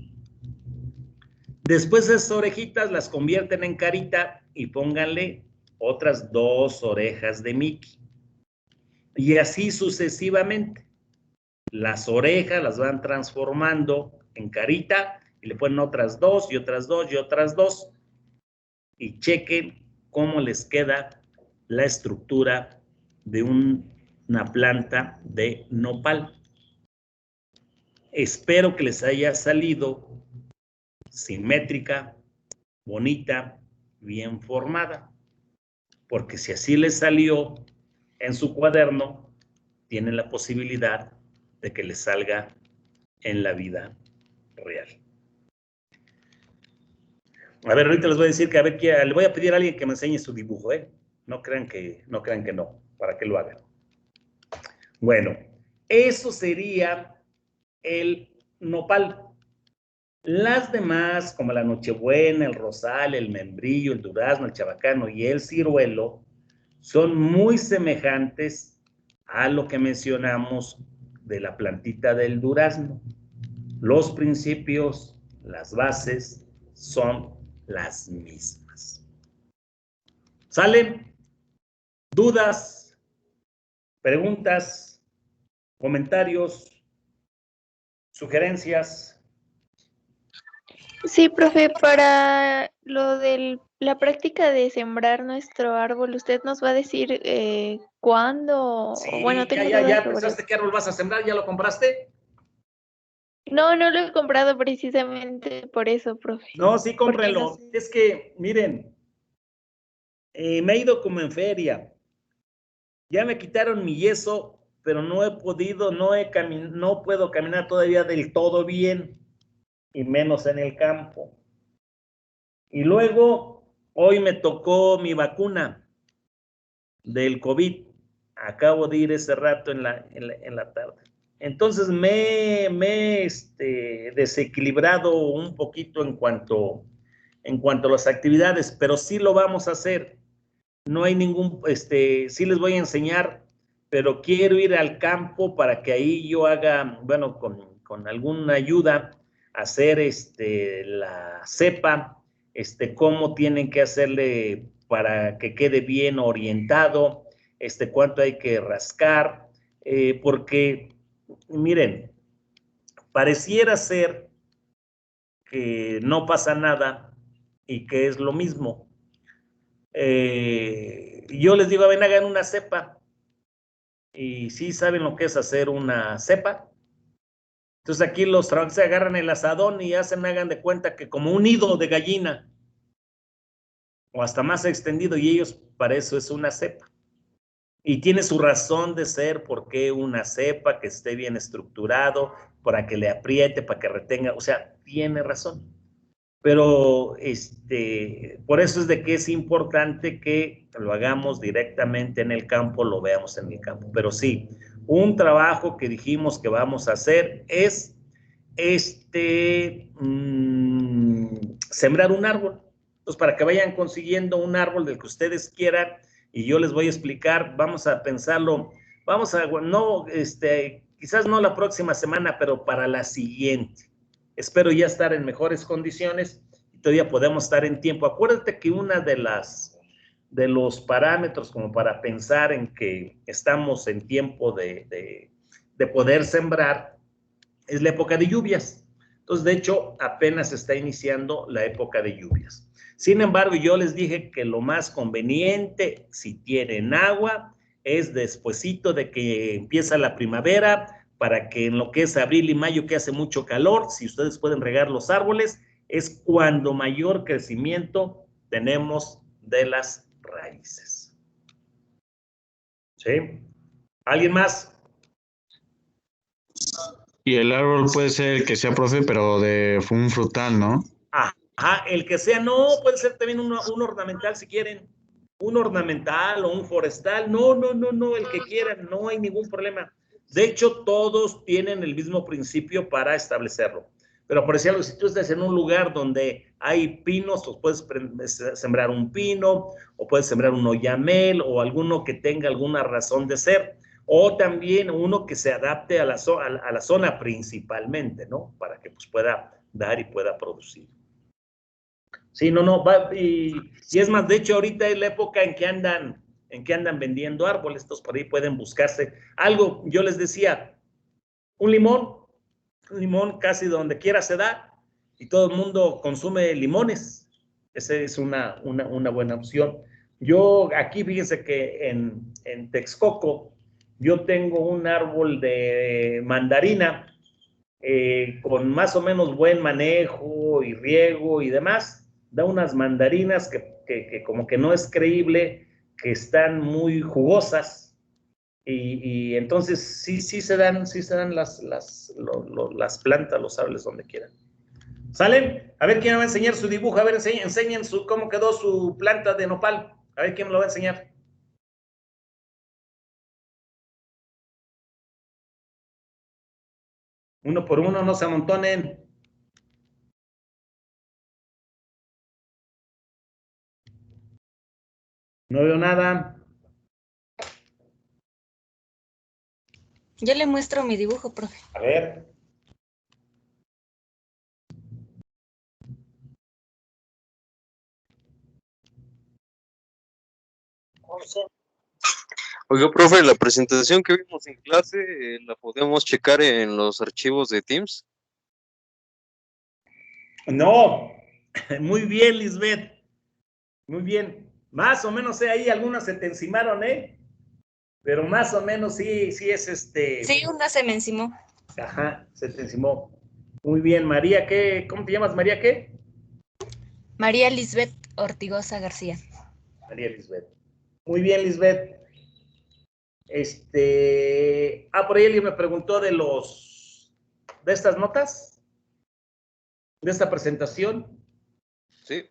Después esas orejitas las convierten en carita y pónganle otras 2 orejas de Mickey. Y así sucesivamente. Las orejas las van transformando en carita y le ponen otras 2 y otras 2 y otras 2. Y chequen cómo les queda la estructura de una planta de nopal. Espero que les haya salido simétrica, bonita, bien formada. Porque si así les salió en su cuaderno, tienen la posibilidad de que les salga en la vida real. A ver, ahorita les voy a decir que a ver, le voy a pedir a alguien que me enseñe su dibujo, ¿eh? No crean que no, para que lo hagan. Bueno, eso sería el nopal. Las demás, como la nochebuena, el rosal, el membrillo, el durazno, el chabacano y el ciruelo, son muy semejantes a lo que mencionamos de la plantita del durazno. Los principios, las bases son las mismas. ¿Salen? ¿Dudas? ¿Preguntas? ¿Comentarios? ¿Sugerencias? Sí, profe, para lo de la práctica de sembrar nuestro árbol, ¿usted nos va a decir cuándo? Sí, Bueno, tengo ya dudas sobre pensaste qué árbol vas a sembrar, ¿ya lo compraste? No lo he comprado precisamente por eso, profe. No, sí, cómprenlo. No sé. Es que, miren, me he ido como en feria. Ya me quitaron mi yeso, pero no he podido, no puedo caminar todavía del todo bien, y menos en el campo. Y luego, hoy me tocó mi vacuna del COVID. Acabo de ir ese rato en la tarde. Entonces me he desequilibrado un poquito en cuanto a las actividades, pero sí lo vamos a hacer. No hay ningún, sí les voy a enseñar, pero quiero ir al campo para que ahí yo haga, bueno, con alguna ayuda, hacer la cepa, cómo tienen que hacerle para que quede bien orientado, cuánto hay que rascar, porque, miren, pareciera ser que no pasa nada y que es lo mismo. Yo les digo, ven, hagan una cepa. Y sí saben lo que es hacer una cepa. Entonces aquí los trabajadores se agarran el asadón y hagan de cuenta que como un nido de gallina. O hasta más extendido, y ellos para eso es una cepa. Y tiene su razón de ser, porque una cepa que esté bien estructurado, para que le apriete, para que retenga, o sea, tiene razón. Pero por eso es de que es importante que lo hagamos directamente en el campo, lo veamos en el campo. Pero sí, un trabajo que dijimos que vamos a hacer es sembrar un árbol. Entonces, para que vayan consiguiendo un árbol del que ustedes quieran, y yo les voy a explicar, vamos a pensarlo, quizás no la próxima semana, pero para la siguiente. Espero ya estar en mejores condiciones y todavía podemos estar en tiempo. Acuérdate que una de los parámetros como para pensar en que estamos en tiempo de poder sembrar es la época de lluvias. Entonces, de hecho, apenas está iniciando la época de lluvias. Sin embargo, yo les dije que lo más conveniente, si tienen agua, es despuesito de que empieza la primavera, para que en lo que es abril y mayo, que hace mucho calor, si ustedes pueden regar los árboles, es cuando mayor crecimiento tenemos de las raíces. ¿Sí? ¿Alguien más? Y el árbol puede ser el que sea, profe, pero de un frutal, ¿no? Ajá, el que sea, no, puede ser también un ornamental si quieren. Un ornamental o un forestal, no, el que quieran, no hay ningún problema. De hecho, todos tienen el mismo principio para establecerlo. Pero por decirlo, si tú estás en un lugar donde hay pinos, pues puedes sembrar un pino, o puedes sembrar un oyamel, o alguno que tenga alguna razón de ser, o también uno que se adapte a la zona principalmente, ¿no? Para que pues pueda dar y pueda producir. Sí, no, y es más, de hecho, ahorita es la época en que andan vendiendo árboles, estos por ahí pueden buscarse algo. Yo les decía, un limón casi donde quiera se da, y todo el mundo consume limones. Esa es una buena opción. Yo aquí, fíjense que en Texcoco, yo tengo un árbol de mandarina con más o menos buen manejo y riego y demás. Da unas mandarinas que como que no es creíble, que están muy jugosas. Y entonces sí se dan las plantas, los árboles donde quieran. ¿Salen? A ver quién me va a enseñar su dibujo. A ver, enseñen cómo quedó su planta de nopal. A ver quién me lo va a enseñar. Uno por uno, no se amontonen. No veo nada. Yo le muestro mi dibujo, profe. A ver. Oiga, profe, la presentación que vimos en clase, ¿la podemos checar en los archivos de Teams? No, muy bien, Lisbeth. Muy bien. Más o menos, ahí algunas se te encimaron, pero más o menos sí es Sí, una se me encimó. Ajá, se te encimó. Muy bien, María, ¿cómo te llamas, María, qué? María Lisbeth Ortigosa García. María Lisbeth. Muy bien, Lisbeth. Por ahí alguien me preguntó de estas notas, de esta presentación. Sí.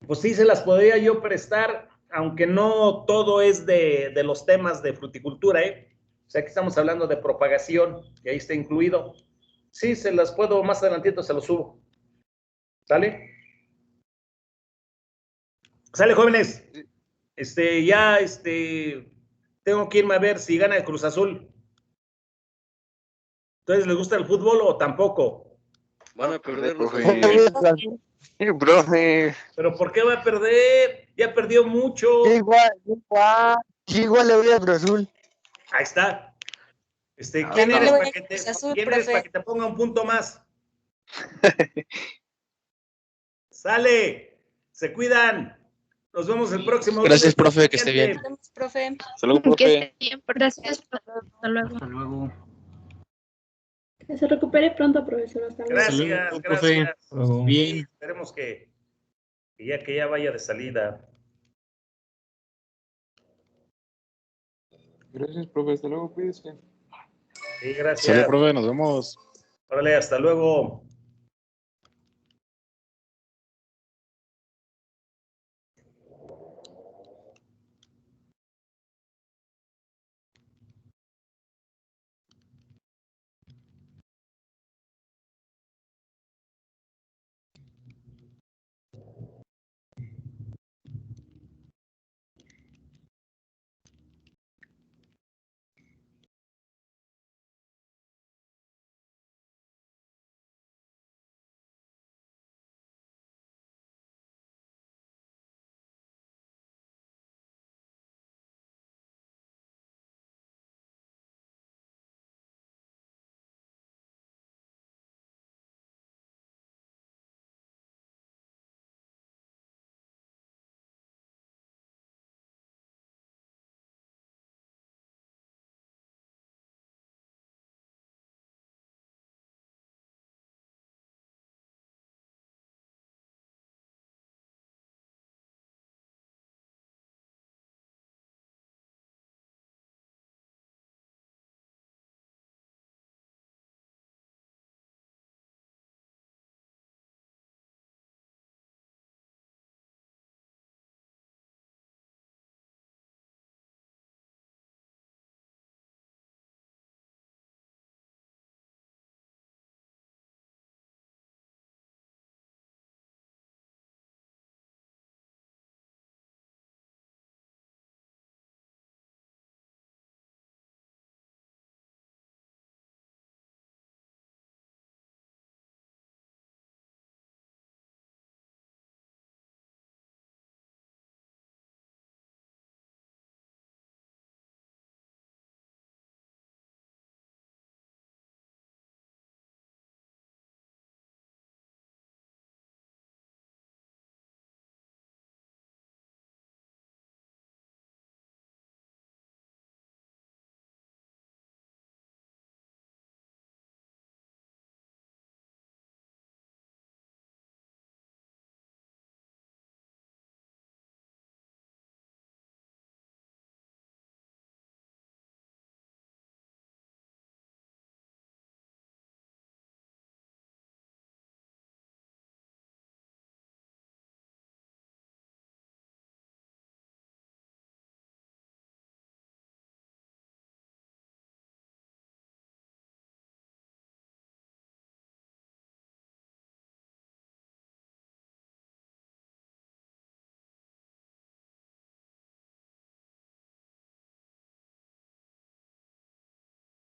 Pues sí, se las podría yo prestar, aunque no todo es de los temas de fruticultura, O sea, que estamos hablando de propagación, y ahí está incluido. Sí, se las puedo, más adelantito se los subo. ¿Sale? ¿Sale, jóvenes? Tengo que irme a ver si gana el Cruz Azul. ¿Entonces les gusta el fútbol o tampoco? Van a perder los profe. ¿Pero por qué va a perder? Ya perdió mucho. Igual le voy a Cruz Azul. Ahí está. ¿Quién eres para que te ponga un punto más? Sale. Se cuidan. Nos vemos el próximo. Gracias, profe, que esté bien. Nos vemos, profe. Hasta luego, profe. Que esté bien, gracias. Hasta luego. Hasta luego. Que se recupere pronto, profesor. Hasta luego. Gracias, profe. gracias. Bien. Sí, esperemos que ya vaya de salida. Gracias, profe. Hasta luego, cuídese. Sí, gracias. Sale, profe, nos vemos. Órale, hasta luego.